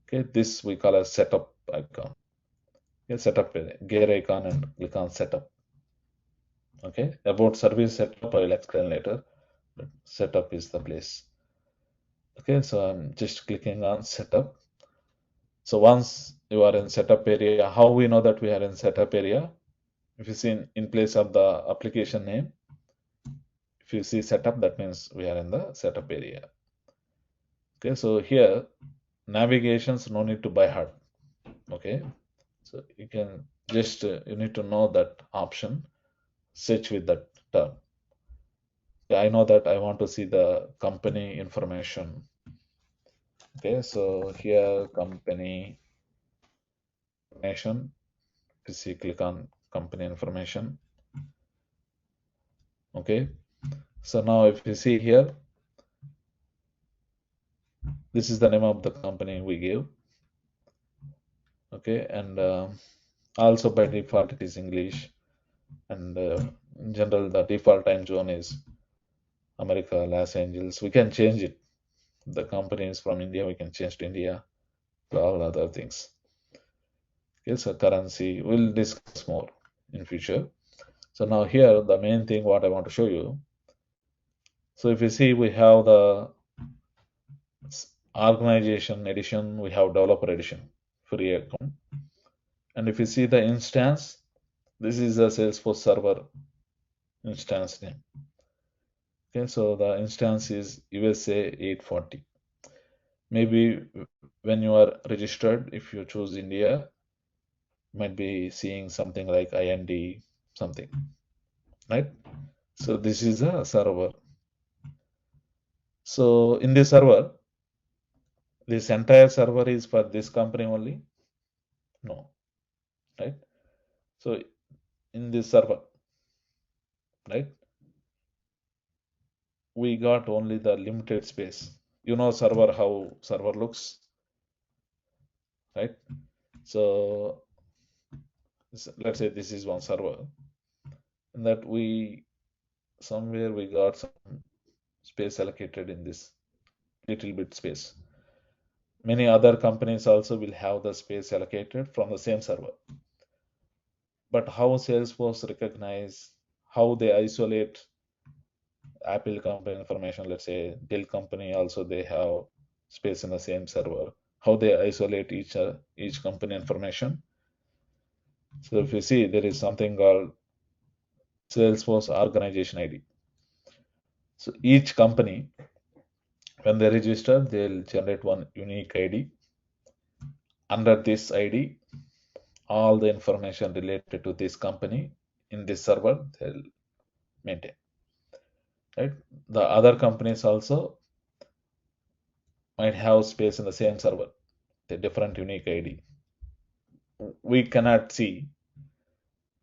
Okay, this we call as setup icon. Okay, setup gear icon and click on setup. Okay, about service setup I will explain later, but setup is the place. Okay, so I'm just clicking on setup. So once you are in setup area, how we know that we are in setup area? If you see in place of the application name, if you see setup, that means we are in the setup area. Okay, so here navigations no need to by heart. Okay, so you can just you need to know that option, search with that term. Yeah, I know that I want to see the company information. Okay, so here company information. You see, click on company information. Okay, so now if you see here, this is the name of the company we give. Okay, and also by default it is English, and in general the default time zone is America, Los Angeles. We can change it. The company is from India, we can change to India, all other things. Okay, so currency, we'll discuss more in future. So now here, the main thing what I want to show you. So if you see, we have the organization edition, we have developer edition, free account. And if you see the instance, this is a Salesforce server instance name. Okay, so the instance is USA 840. Maybe when you are registered, if you choose India, you might be seeing something like IND something, right? So this is a server. So in this server, this entire server is for this company only? No, right? So in this server, right, we got only the limited space. You know server, how server looks, right? So let's say this is one server, and that we somewhere we got some space allocated in this little bit space. Many other companies also will have the space allocated from the same server. But how Salesforce recognize, how they isolate Apple company information, let's say Dell company also they have space in the same server. How they isolate each company information. So if you see, there is something called Salesforce organization ID. So each company, when they register, they'll generate one unique ID. Under this ID, all the information related to this company in this server they'll maintain. Right? The other companies also might have space in the same server, the different unique ID. We cannot see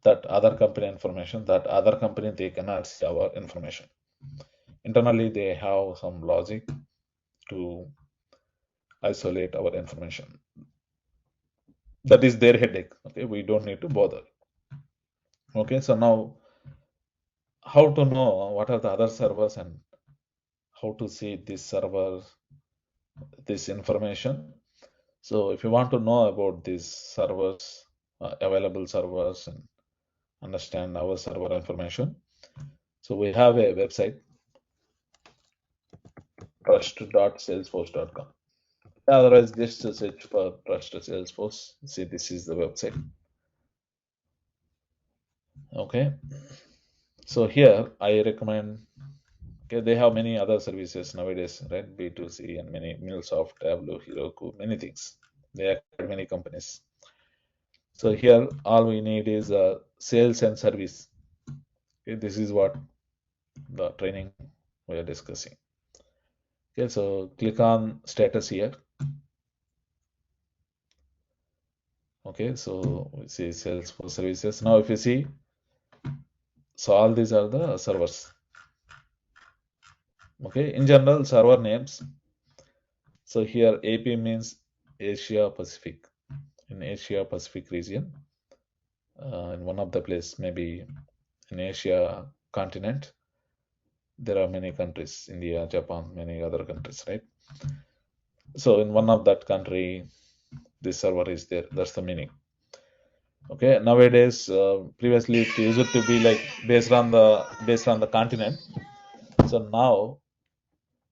that other company information, that other company they cannot see our information. Internally, they have some logic to isolate our information. That is their headache. Okay, we don't need to bother. Okay, so now how to know what are the other servers and how to see this server, this information. So if you want to know about these servers, available servers, and understand our server information, so we have a website, trust.salesforce.com. Otherwise, just search for Trust Salesforce. See, this is the website. Okay, so here I recommend. Okay, they have many other services nowadays, right? B2C and many MuleSoft, Tableau, Heroku, many things. They acquired many companies. So here, all we need is sales and service. Okay, this is what the training we are discussing. Okay, so click on status here. Okay, so we see sales for services. Now, if you see, so all these are the servers. Okay, in general, server names. So here, AP means Asia Pacific. In Asia Pacific region, in one of the place, maybe in Asia continent, there are many countries, India, Japan, many other countries, right? So in one of that country, this server is there. That's the meaning. Okay. Nowadays, previously it used to be like based on the continent. So now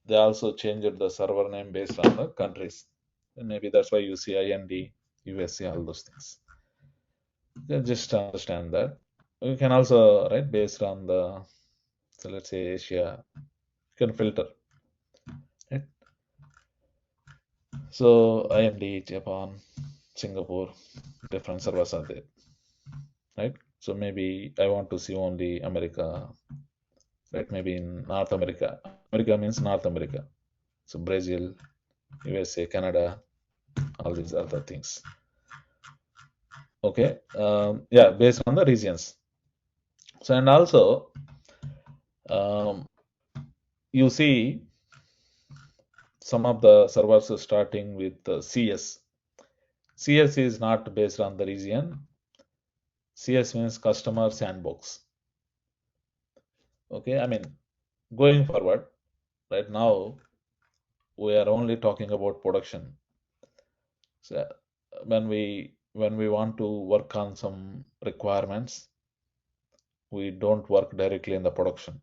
they also changed the server name based on the countries. And maybe that's why you see IND, USA, all those things. Just understand that. You can also write based on the, so let's say Asia, you can filter. Right? So IND, Japan, Singapore, different servers are there. Right? So maybe I want to see only America, right? Maybe in North America. America means North America. So Brazil, USA, Canada, all these other things. Okay. Yeah, based on the regions. So and also um, you see some of the servers are starting with CS. CS is not based on the region. CS means customer sandbox. Okay, I mean, going forward, right now, we are only talking about production. So when we want to work on some requirements, we don't work directly in the production.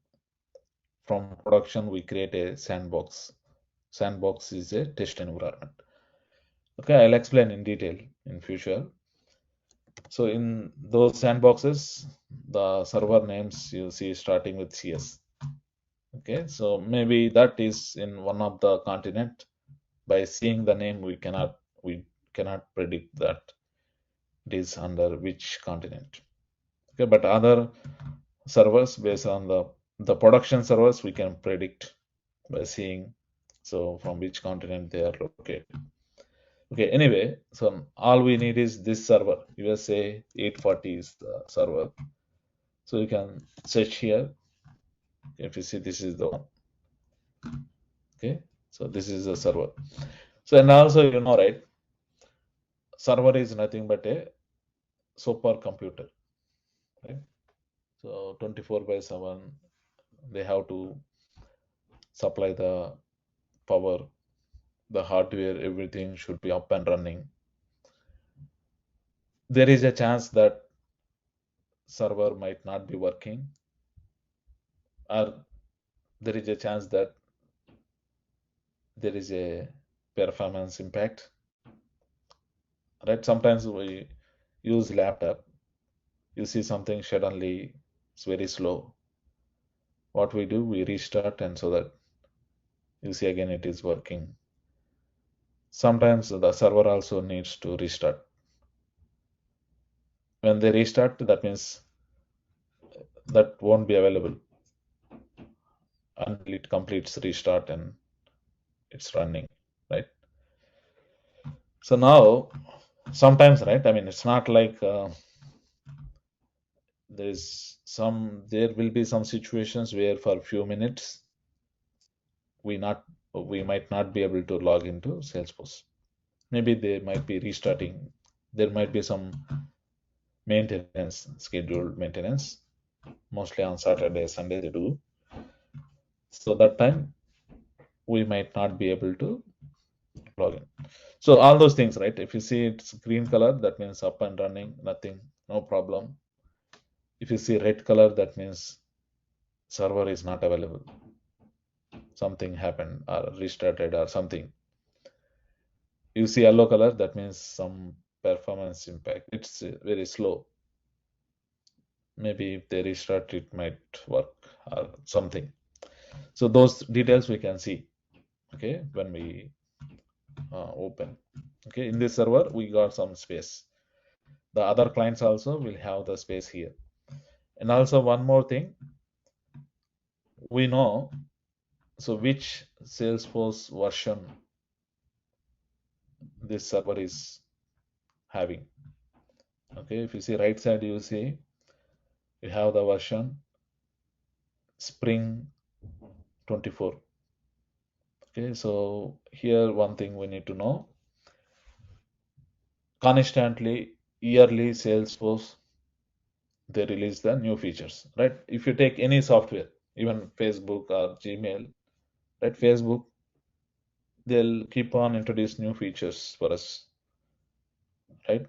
From production, we create a sandbox. Sandbox is a test environment. Okay, I'll explain in detail in future. So in those sandboxes, the server names you see starting with CS. Okay, so maybe that is in one of the continent. By seeing the name, we cannot predict that it is under which continent. Okay, but other servers based on the production servers we can predict by seeing so from which continent they are located. Okay, anyway, so all we need is this server. USA 840 is the server. So you can search here. If you see, this is the one. Okay, so this is the server. So and also right, server is nothing but a supercomputer, right? So 24/7 they have to supply the power, the hardware, everything should be up and running. There is a chance that server might not be working, or there is a chance that there is a performance impact. Right? Sometimes we use laptop, you see something suddenly it's very slow. what we do, we restart, and so that you see again it is working. Sometimes the server also needs to restart. When they restart, that means that won't be available until it completes restart and it's running, right? So now, sometimes, right? I mean, it's not like there will be some situations where for a few minutes we not we might not be able to log into Salesforce. Maybe they might be restarting. There might be some maintenance, scheduled maintenance, mostly on Saturday, Sunday they do. So that time we might not be able to log in. So all those things, right? If you see it's green color, that means up and running, nothing, no problem. If you see red color, that means server is not available. Something happened or restarted or something. You see yellow color, that means some performance impact. It's very slow. Maybe if they restart, it might work or something. So those details we can see, okay, when we open. Okay, in this server, we got some space. The other clients also will have the space here. And also one more thing, we know, so which Salesforce version this server is having. Okay, if you see right side, you see you have the version Spring 24. Okay, so here one thing we need to know, constantly, yearly Salesforce, they release the new features, right? If you take any software, even Facebook or Gmail, right? Facebook, they'll keep on introduce new features for us, right?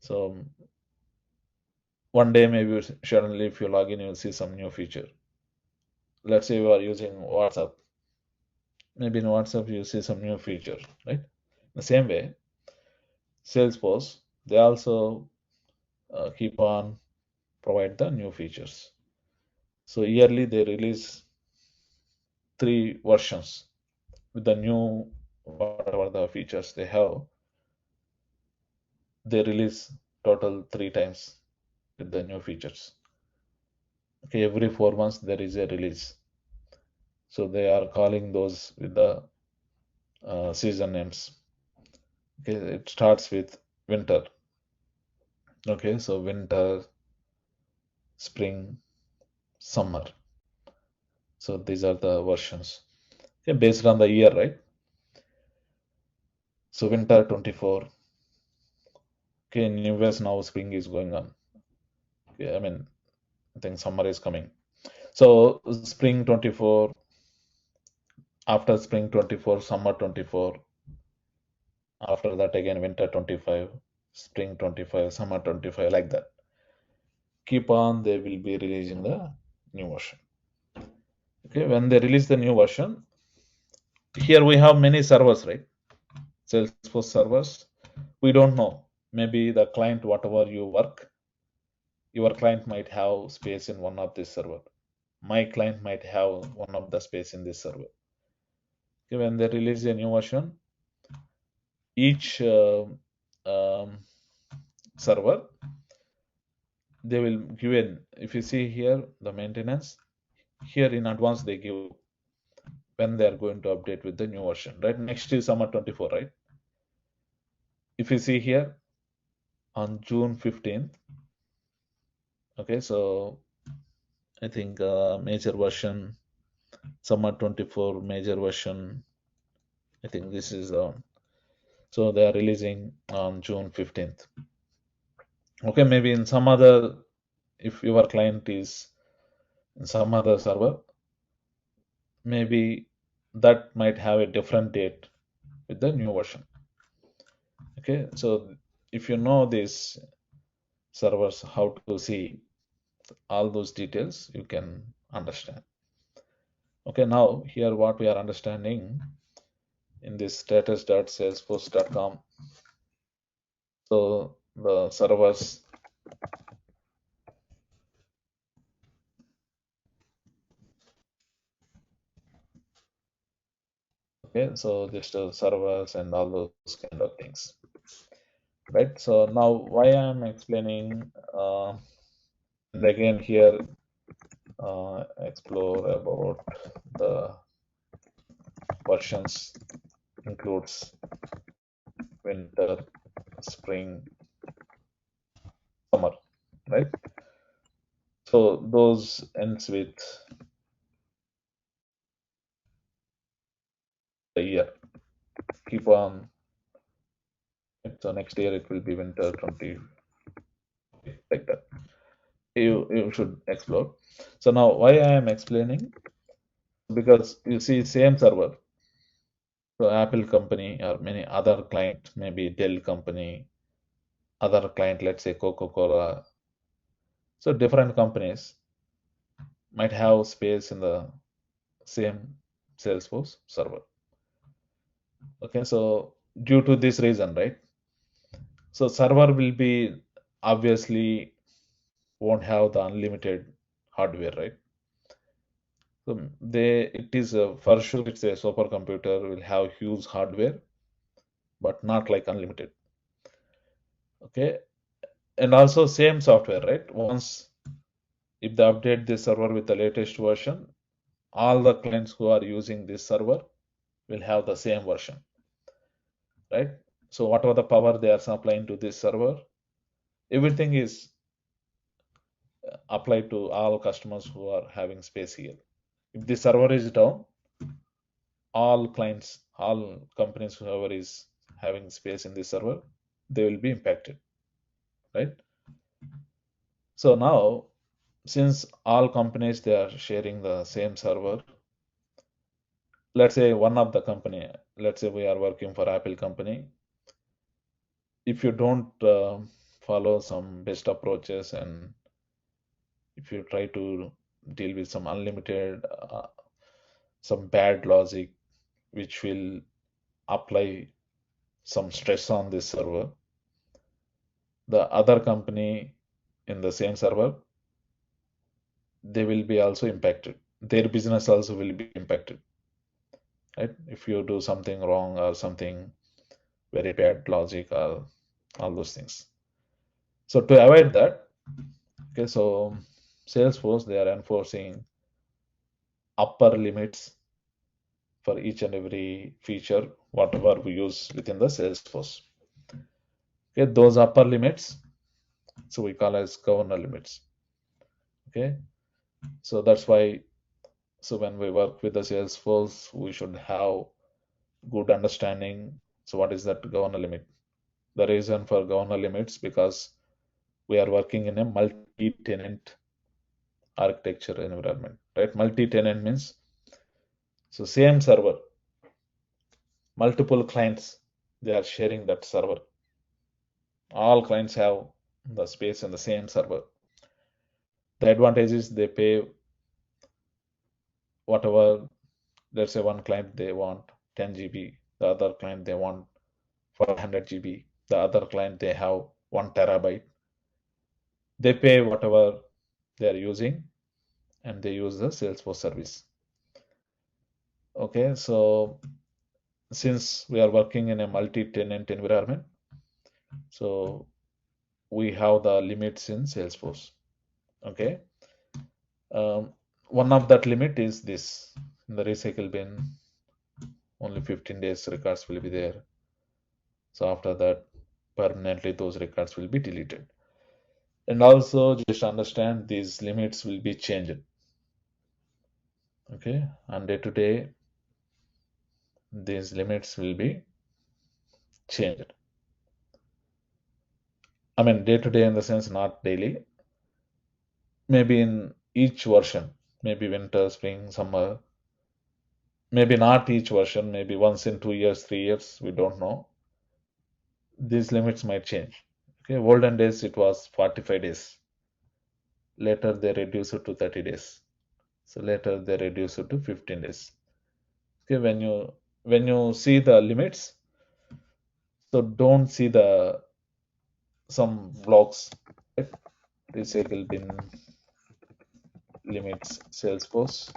So one day maybe suddenly if you log in, you'll see some new feature. Let's say you are using WhatsApp. Maybe in WhatsApp you see some new feature, right? The same way, Salesforce, they also keep on provide the new features. So yearly they release 3 versions with the new whatever the features they have. They release total 3 times with the new features. Okay, every 4 months there is a release. So they are calling those with the season names. Okay, it starts with winter. Okay, so winter, spring, summer. So these are the versions. Okay, based on the year, right? So winter 24. Okay, in US now spring is going on. Okay, I mean, I think summer is coming. So spring 24, after spring 24, summer 24, after that again winter 25, spring 25, summer 25, like that. Keep on, they will be releasing the new version. Okay, when they release the new version, here we have many servers, right? Salesforce servers. We don't know. Maybe the client, whatever you work, your client might have space in one of this server. My client might have one of the space in this server. Okay, when they release a new version, each server, they will give in. If you see here the maintenance, here in advance they give when they are going to update with the new version, right? Next is summer 24, right? If you see here on June 15th, okay, so I think major version, summer 24 major version, I think this is so they are releasing on June 15th. Okay, maybe in some other, if your client is in some other server, maybe that might have a different date with the new version. Okay, so if you know these servers, how to see all those details, you can understand. Okay, now here what we are understanding in this status.salesforce.com. So the servers, Okay, so just servers and all those kind of things, right? So now why I'm explaining, and again here explore about the versions includes winter, spring, summer, right? So those ends with the year. Keep on. So next year it will be winter 20, like that. You should explore. So now why I am explaining, because you see same server. So Apple company or many other client, maybe Dell company, other client, let's say Coca-Cola. So different companies might have space in the same Salesforce server. Okay, so due to this reason, right? So server will be obviously won't have the unlimited hardware, right? So it is for sure it's a supercomputer will have huge hardware, but not like unlimited. Okay, and also same software, right? Once if they update this server with the latest version, all the clients who are using this server will have the same version, right? So whatever the power they are supplying to this server, everything is applied to all customers who are having space here. If the server is down, all clients, all companies, whoever is having space in this server, they will be impacted, right? So now, since all companies they are sharing the same server, let's say one of the company, let's say we are working for Apple company, if you don't follow some best approaches and if you try to deal with some unlimited, some bad logic, which will apply some stress on this server, the other company in the same server, they will be also impacted. Their business also will be impacted, right? If you do something wrong or something very bad logic or all those things. So to avoid that, okay, so Salesforce they are enforcing upper limits for each and every feature whatever we use within the Salesforce. Okay, those upper limits, so we call as governor limits. Okay, so that's why. So when we work with the Salesforce, we should have good understanding. So what is that governor limit? The reason for governor limits because we are working in a multi-tenant architecture environment, right? Multi-tenant means so same server, multiple clients, they are sharing that server. All clients have the space in the same server. The advantage is they pay whatever. Let's say one client they want 10 GB, the other client they want 400 GB, the other client they have 1 terabyte. They pay whatever they are using and they use the Salesforce service. Okay, so since we are working in a multi-tenant environment, so we have the limits in Salesforce. Okay, one of that limit is this: in the recycle bin, only 15 days records will be there. So after that, permanently those records will be deleted. And also just understand these limits will be changed. Okay, and day to day, these limits will be changed. I mean, day to day in the sense not daily, maybe in each version, maybe winter, spring, summer, maybe not each version, maybe once in 2 years, 3 years, we don't know. These limits might change. Okay, olden days it was 45 days. Later they reduce it to 30 days. So later they reduce it to 15 days. Okay, when you see the limits, so don't see the some blocks. Right? Recycle bin limits Salesforce.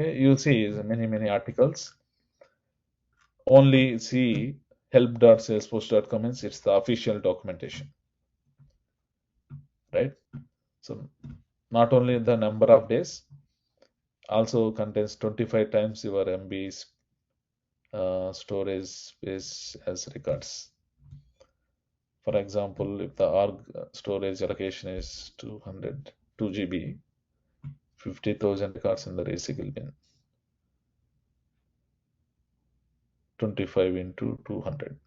Okay, you see many articles. Only see help.salesforce.com means it's the official documentation, right? So not only the number of days, also contains 25 times your MB's storage space as records. For example, if the org storage allocation is 200, 2 GB, 50,000 records in the recycle bin, 25 into 200.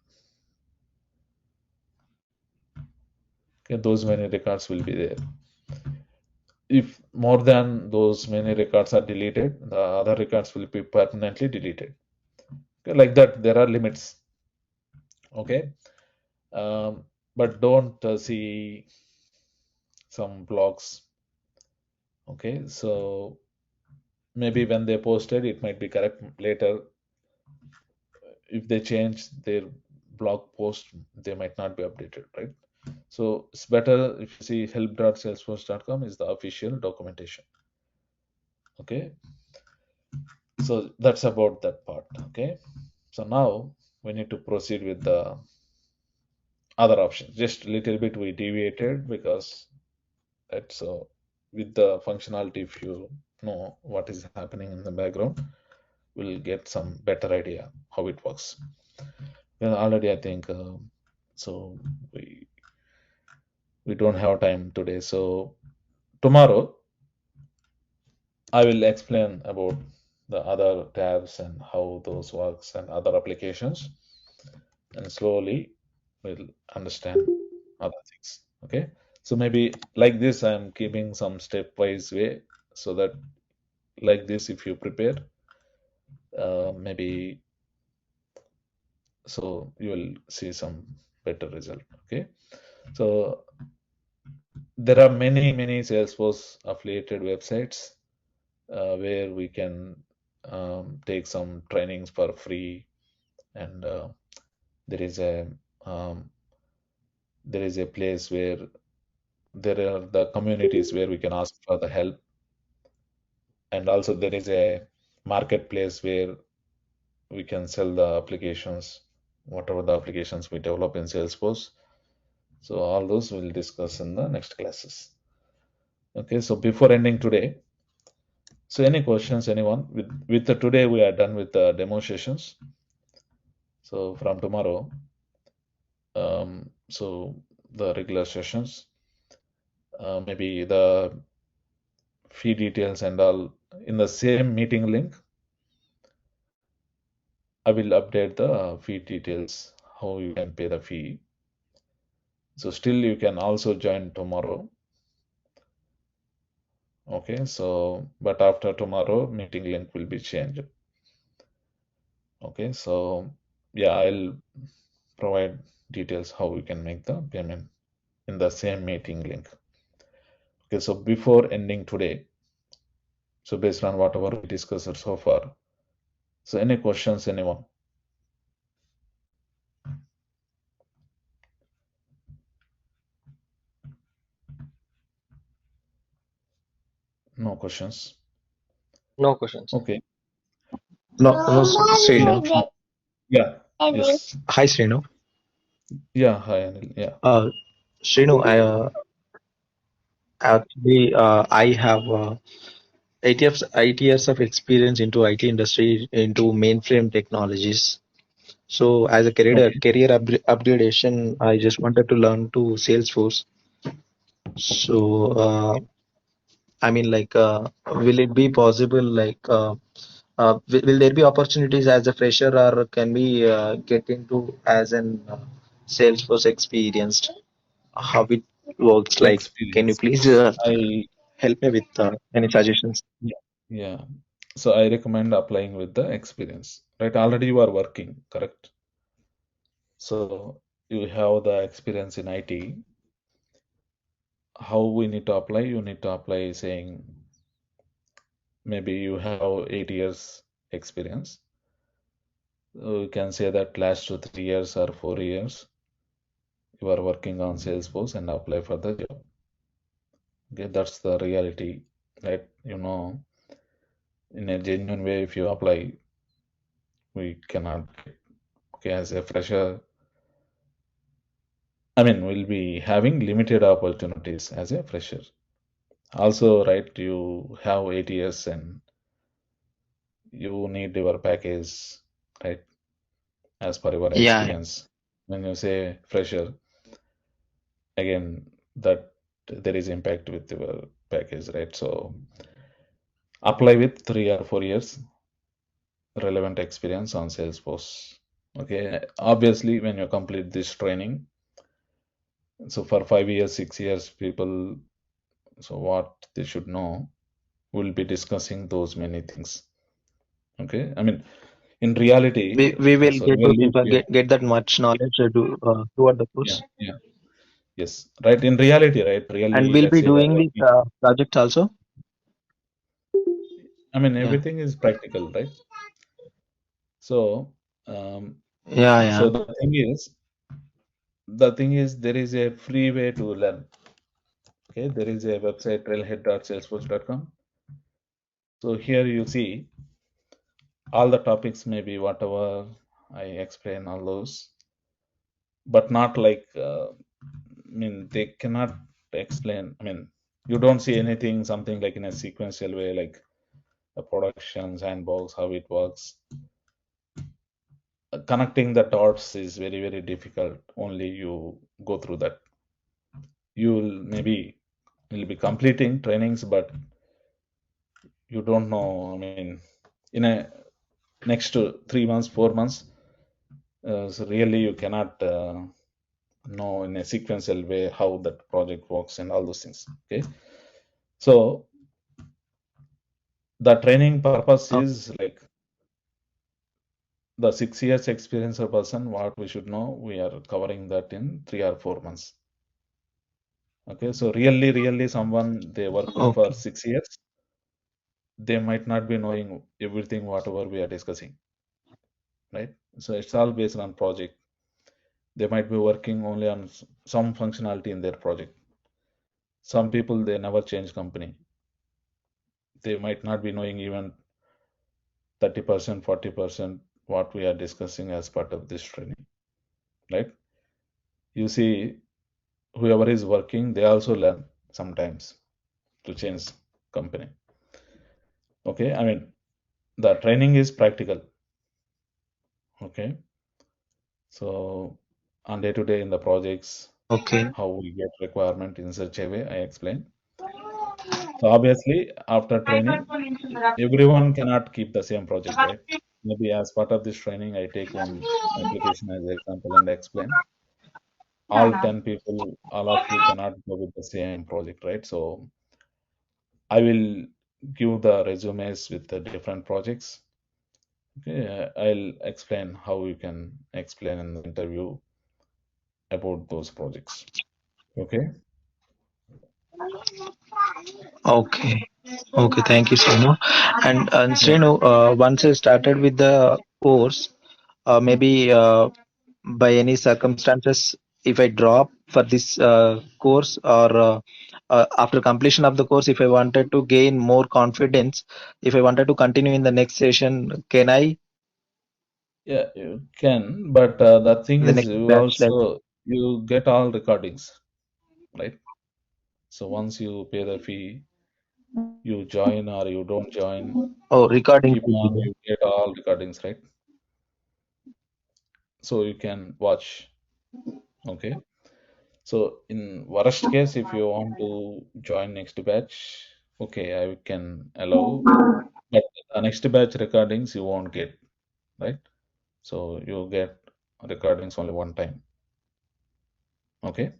Okay, those many records will be there. If more than those many records are deleted, the other records will be permanently deleted. Okay, like that, there are limits. Okay, but don't see some blogs. Okay, so maybe when they posted, it might be correct later. If they change their blog post, they might not be updated, right? So it's better if you see help.salesforce.com is the official documentation. Okay, so that's about that part. Okay, so now we need to proceed with the other options. Just a little bit we deviated because that's with the functionality. If you know what is happening in the background, we'll get some better idea how it works. Well, already I think so. We don't have time today, so tomorrow I will explain about the other tabs and how those works and other applications, and slowly we'll understand other things. Okay, so maybe like this I'm keeping some stepwise way, so that like this if you prepare, maybe so you will see some better result. Okay, so there are many Salesforce affiliated websites where we can take some trainings for free, and there is a um, there is a place where there are the communities where we can ask for the help, and also there is a marketplace where we can sell the applications, whatever the applications we develop in Salesforce. So all those we'll discuss in the next classes. Okay, so before ending today, so any questions, anyone? With the today we are done with the demo sessions. So from tomorrow, so the regular sessions, maybe the fee details and all in the same meeting link. I will update the fee details, how you can pay the fee. So still you can also join tomorrow. Okay, so but after tomorrow, meeting link will be changed. Okay, so yeah, I'll provide details how we can make the payment in the same meeting link. Okay, so before ending today, so based on whatever we discussed so far, so any questions, anyone? No questions. No questions. Okay. No, no, Srinu. Yeah. Yes. Hi, Srinu. Yeah. Hi, Anil. Yeah. Srinu, I have 8 years of experience into IT industry, into mainframe technologies. So, as a Okay. career upgradation, I just wanted to learn to Salesforce. So, I mean, will it be possible? Will there be opportunities as a fresher, or can we get into as an Salesforce experienced? How it works? Like, can you Experience. please I help me with any suggestions? Yeah. Yeah. So I recommend applying with the experience. Right. Already you are working, correct? So you have the experience in IT. How we need to apply? You need to apply saying maybe you have 8 years experience. So you can say that last 2 3 years or 4 years you are working on Salesforce and apply for the job. Okay, that's the reality, right? You know, in a genuine way. If you apply, we cannot get. Okay, as a fresher, I mean, we'll be having limited opportunities as a fresher. Also, right, you have 8 years and you need your package, right, as per your Yeah. experience. When you say fresher, again, that there is impact with your package, right? So apply with 3 or 4 years relevant experience on Salesforce. Okay, obviously, when you complete this training, so for 5 years, 6 years, people, so what they should know, we'll be discussing those many things. Okay, I mean, in reality, We will so get those really, get that much knowledge toward the yeah, course, yeah, yes, right. In reality, right, and really, we'll let's be say you're doing this working. project also. I mean, Yeah. everything is practical, right? So, um, Yeah. so Yeah. the thing is, there is a free way to learn. Okay, there is a website trailhead.salesforce.com. So here you see all the topics, maybe whatever I explain, all those, but not like, I mean, they cannot explain. I mean, you don't see anything, something like in a sequential way, like a production sandbox, how it works. Connecting the dots is very, very difficult. Only you go through that. You'll be completing trainings, but you don't know. I mean, in a next to 3 months, 4 months, so really you cannot know in a sequential way how that project works and all those things. Okay, so the training purpose Oh, is like the 6 years experience of person. What we should know, we are covering that in 3 or 4 months. Okay, so really, someone they worked for okay. 6 years, they might not be knowing everything whatever we are discussing, right? So it's all based on project. They might be working only on some functionality in their project. Some people they never change company. They might not be knowing even 30%, 40% what we are discussing as part of this training, right? You see, whoever is working, they also learn sometimes to change company. Okay, I mean, the training is practical. Okay, so on day to day in the projects, Okay. how we get requirement in such a way, I explain. So obviously, after training, everyone cannot keep the same project, right? Maybe as part of this training, I take one application as example and explain. All 10 people, all of you cannot go with the same project, right? So I will give the resumes with the different projects. Okay, I'll explain how you can explain in the interview about those projects. Okay. Okay. Okay. Thank you so much. And Yeah. Srenu, once I started with the course, maybe by any circumstances, if I drop for this course, or after completion of the course, if I wanted to gain more confidence, if I wanted to continue in the next session, can I Yeah, you can, but the thing in the is, next you batch? Like, also you get all recordings, right? So once you pay the fee, you join or you don't join, oh, recordings keep will be on, there. you get all recordings, right? So you can watch. Okay. So in worst case, if you want to join next batch, okay, I can allow, but the next batch recordings you won't get, right? So you get recordings only one time. Okay.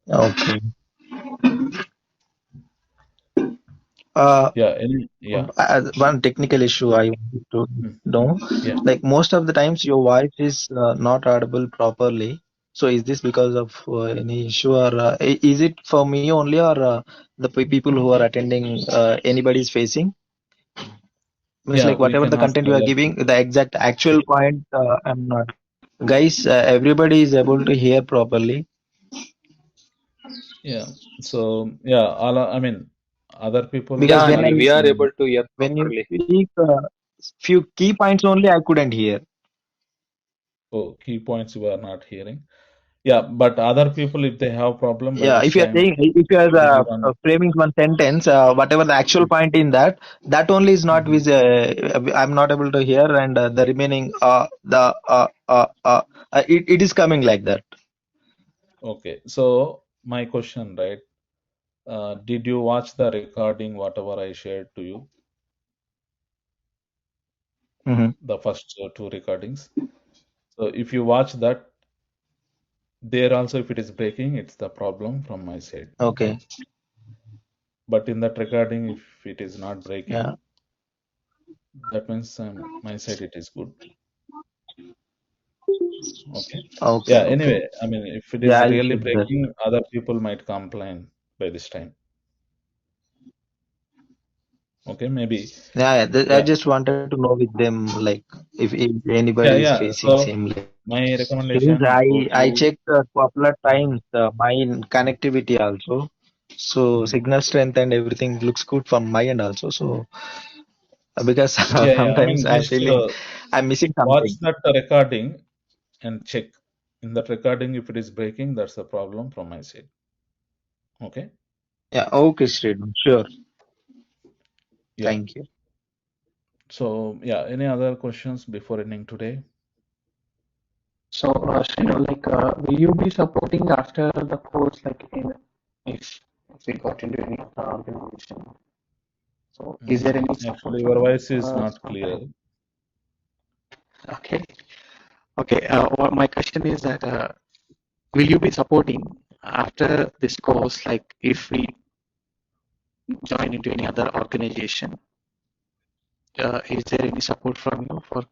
Okay. Uh, Yeah. One technical issue I wanted to Mm, know, yeah. like most of the times your voice is not audible properly. So is this because of any issue, or is it for me only, or the people who are attending, anybody is facing? Means Yeah, like we whatever can the ask content you are other giving, people. the exact actual point, I'm not. Guys, everybody is able to hear properly. Yeah. So yeah, I mean, other people. Because Yeah, when Anil, we I are able to hear when you properly. speak few key points only I couldn't hear. Oh, key points you are not hearing. Yeah, but other people, if they have problem by Yeah, this if you are time, saying, if you are everyone. framing one sentence, whatever the actual point in that, that only is not Mhm. I'm not able to hear, and the remaining it is coming like that. Okay, so my question, right? Did you watch the recording, whatever I shared to you, Hmm. the first two recordings? So if you watch that, there also, if it is breaking, it's the problem from my side. Okay. But in that recording, if it is not Yeah. breaking, that means my side it is good. Okay. Okay. Yeah, Okay. anyway, I mean, if it Yeah, is I'll really check that. breaking, other people might complain by this time. Okay, maybe. Yeah, yeah, I Yeah, just wanted to know with them, like, if yeah, anybody is yeah. facing So same like. my Since recommendation, go I to. checked a couple of times my connectivity also, so Mhm. signal strength and everything looks good from my end also. So because Yeah, yeah. I sometimes mean, I'm just feeling I'm missing watch something. that recording and check. In that recording, if it is breaking, that's the problem from my side. Okay. Yeah, okay, Sridhar. Sure. Yeah. Thank you. So yeah, any other questions before ending today? So, Srinu, like, will you be supporting after the course, like, if we got into any of the organization? So, is there any support Actually, your from you? voice is not clear. Okay, okay. What my question is that will you be supporting after this course, like, if we join into any other organization? Is there any support from you for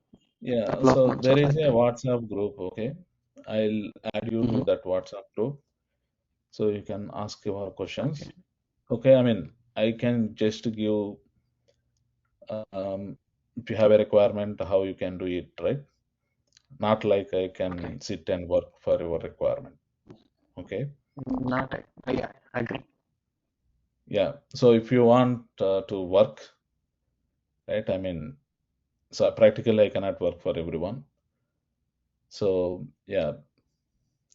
Yeah, couple of so months there or is like a that? WhatsApp group. Okay, I'll add you to Mm-hmm. that WhatsApp group so you can ask your Okay. questions. Okay, I mean, I can just give if you have a requirement, how you can do it, right? Not like I Okay. can sit and work for your requirement. Okay, Not. Yeah, I agree. yeah. So if you want to work, right? I mean, so practically I cannot work for everyone. So yeah,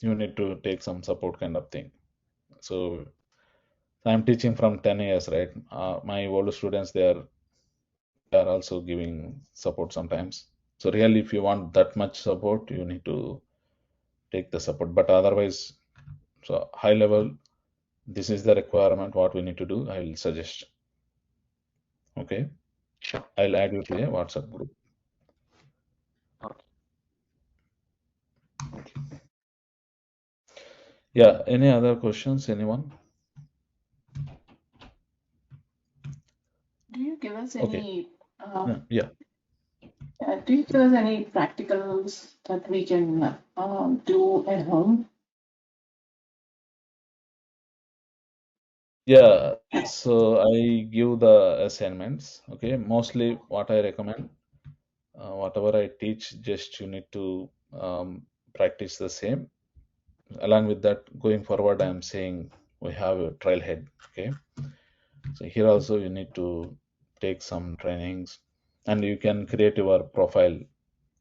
you need to take some support kind of thing. So I'm teaching from 10 years, right? My older students, they are also giving support sometimes. So really, if you want that much support, you need to take the support. But otherwise, so high level, this is the requirement. What we need to do, I will suggest. Okay, Sure. I'll add you to Sure. a WhatsApp group. Okay. Yeah. Any other questions? Anyone? Do you give us Okay. any Yeah. do you give us any practicals that we can do at home? Yeah. So I give the assignments. Okay. Mostly what I recommend, whatever I teach, just you need to practice the same. Along with that, going forward, I am saying we have a trailhead. Okay. So here also you need to take some trainings and you can create your profile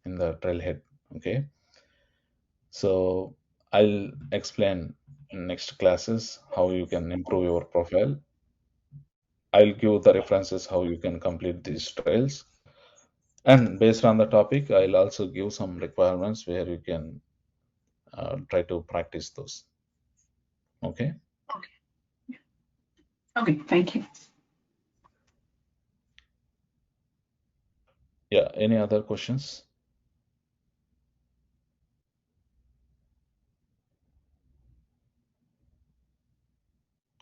in the trailhead. Okay. So I'll explain in next classes how you can improve your profile. I'll give the references how you can complete these trails. And based on the topic, I'll also give some requirements where you can try to practice those. Okay. Okay, thank you. Yeah. Any other questions?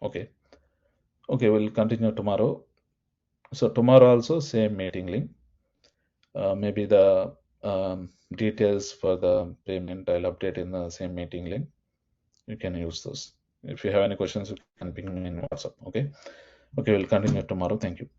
Okay. Okay. We'll continue tomorrow. So tomorrow also same meeting link. Maybe the details for the payment I'll update in the same meeting link. You can use those. If you have any questions, you can ping me in WhatsApp. Okay. Okay. We'll continue tomorrow. Thank you.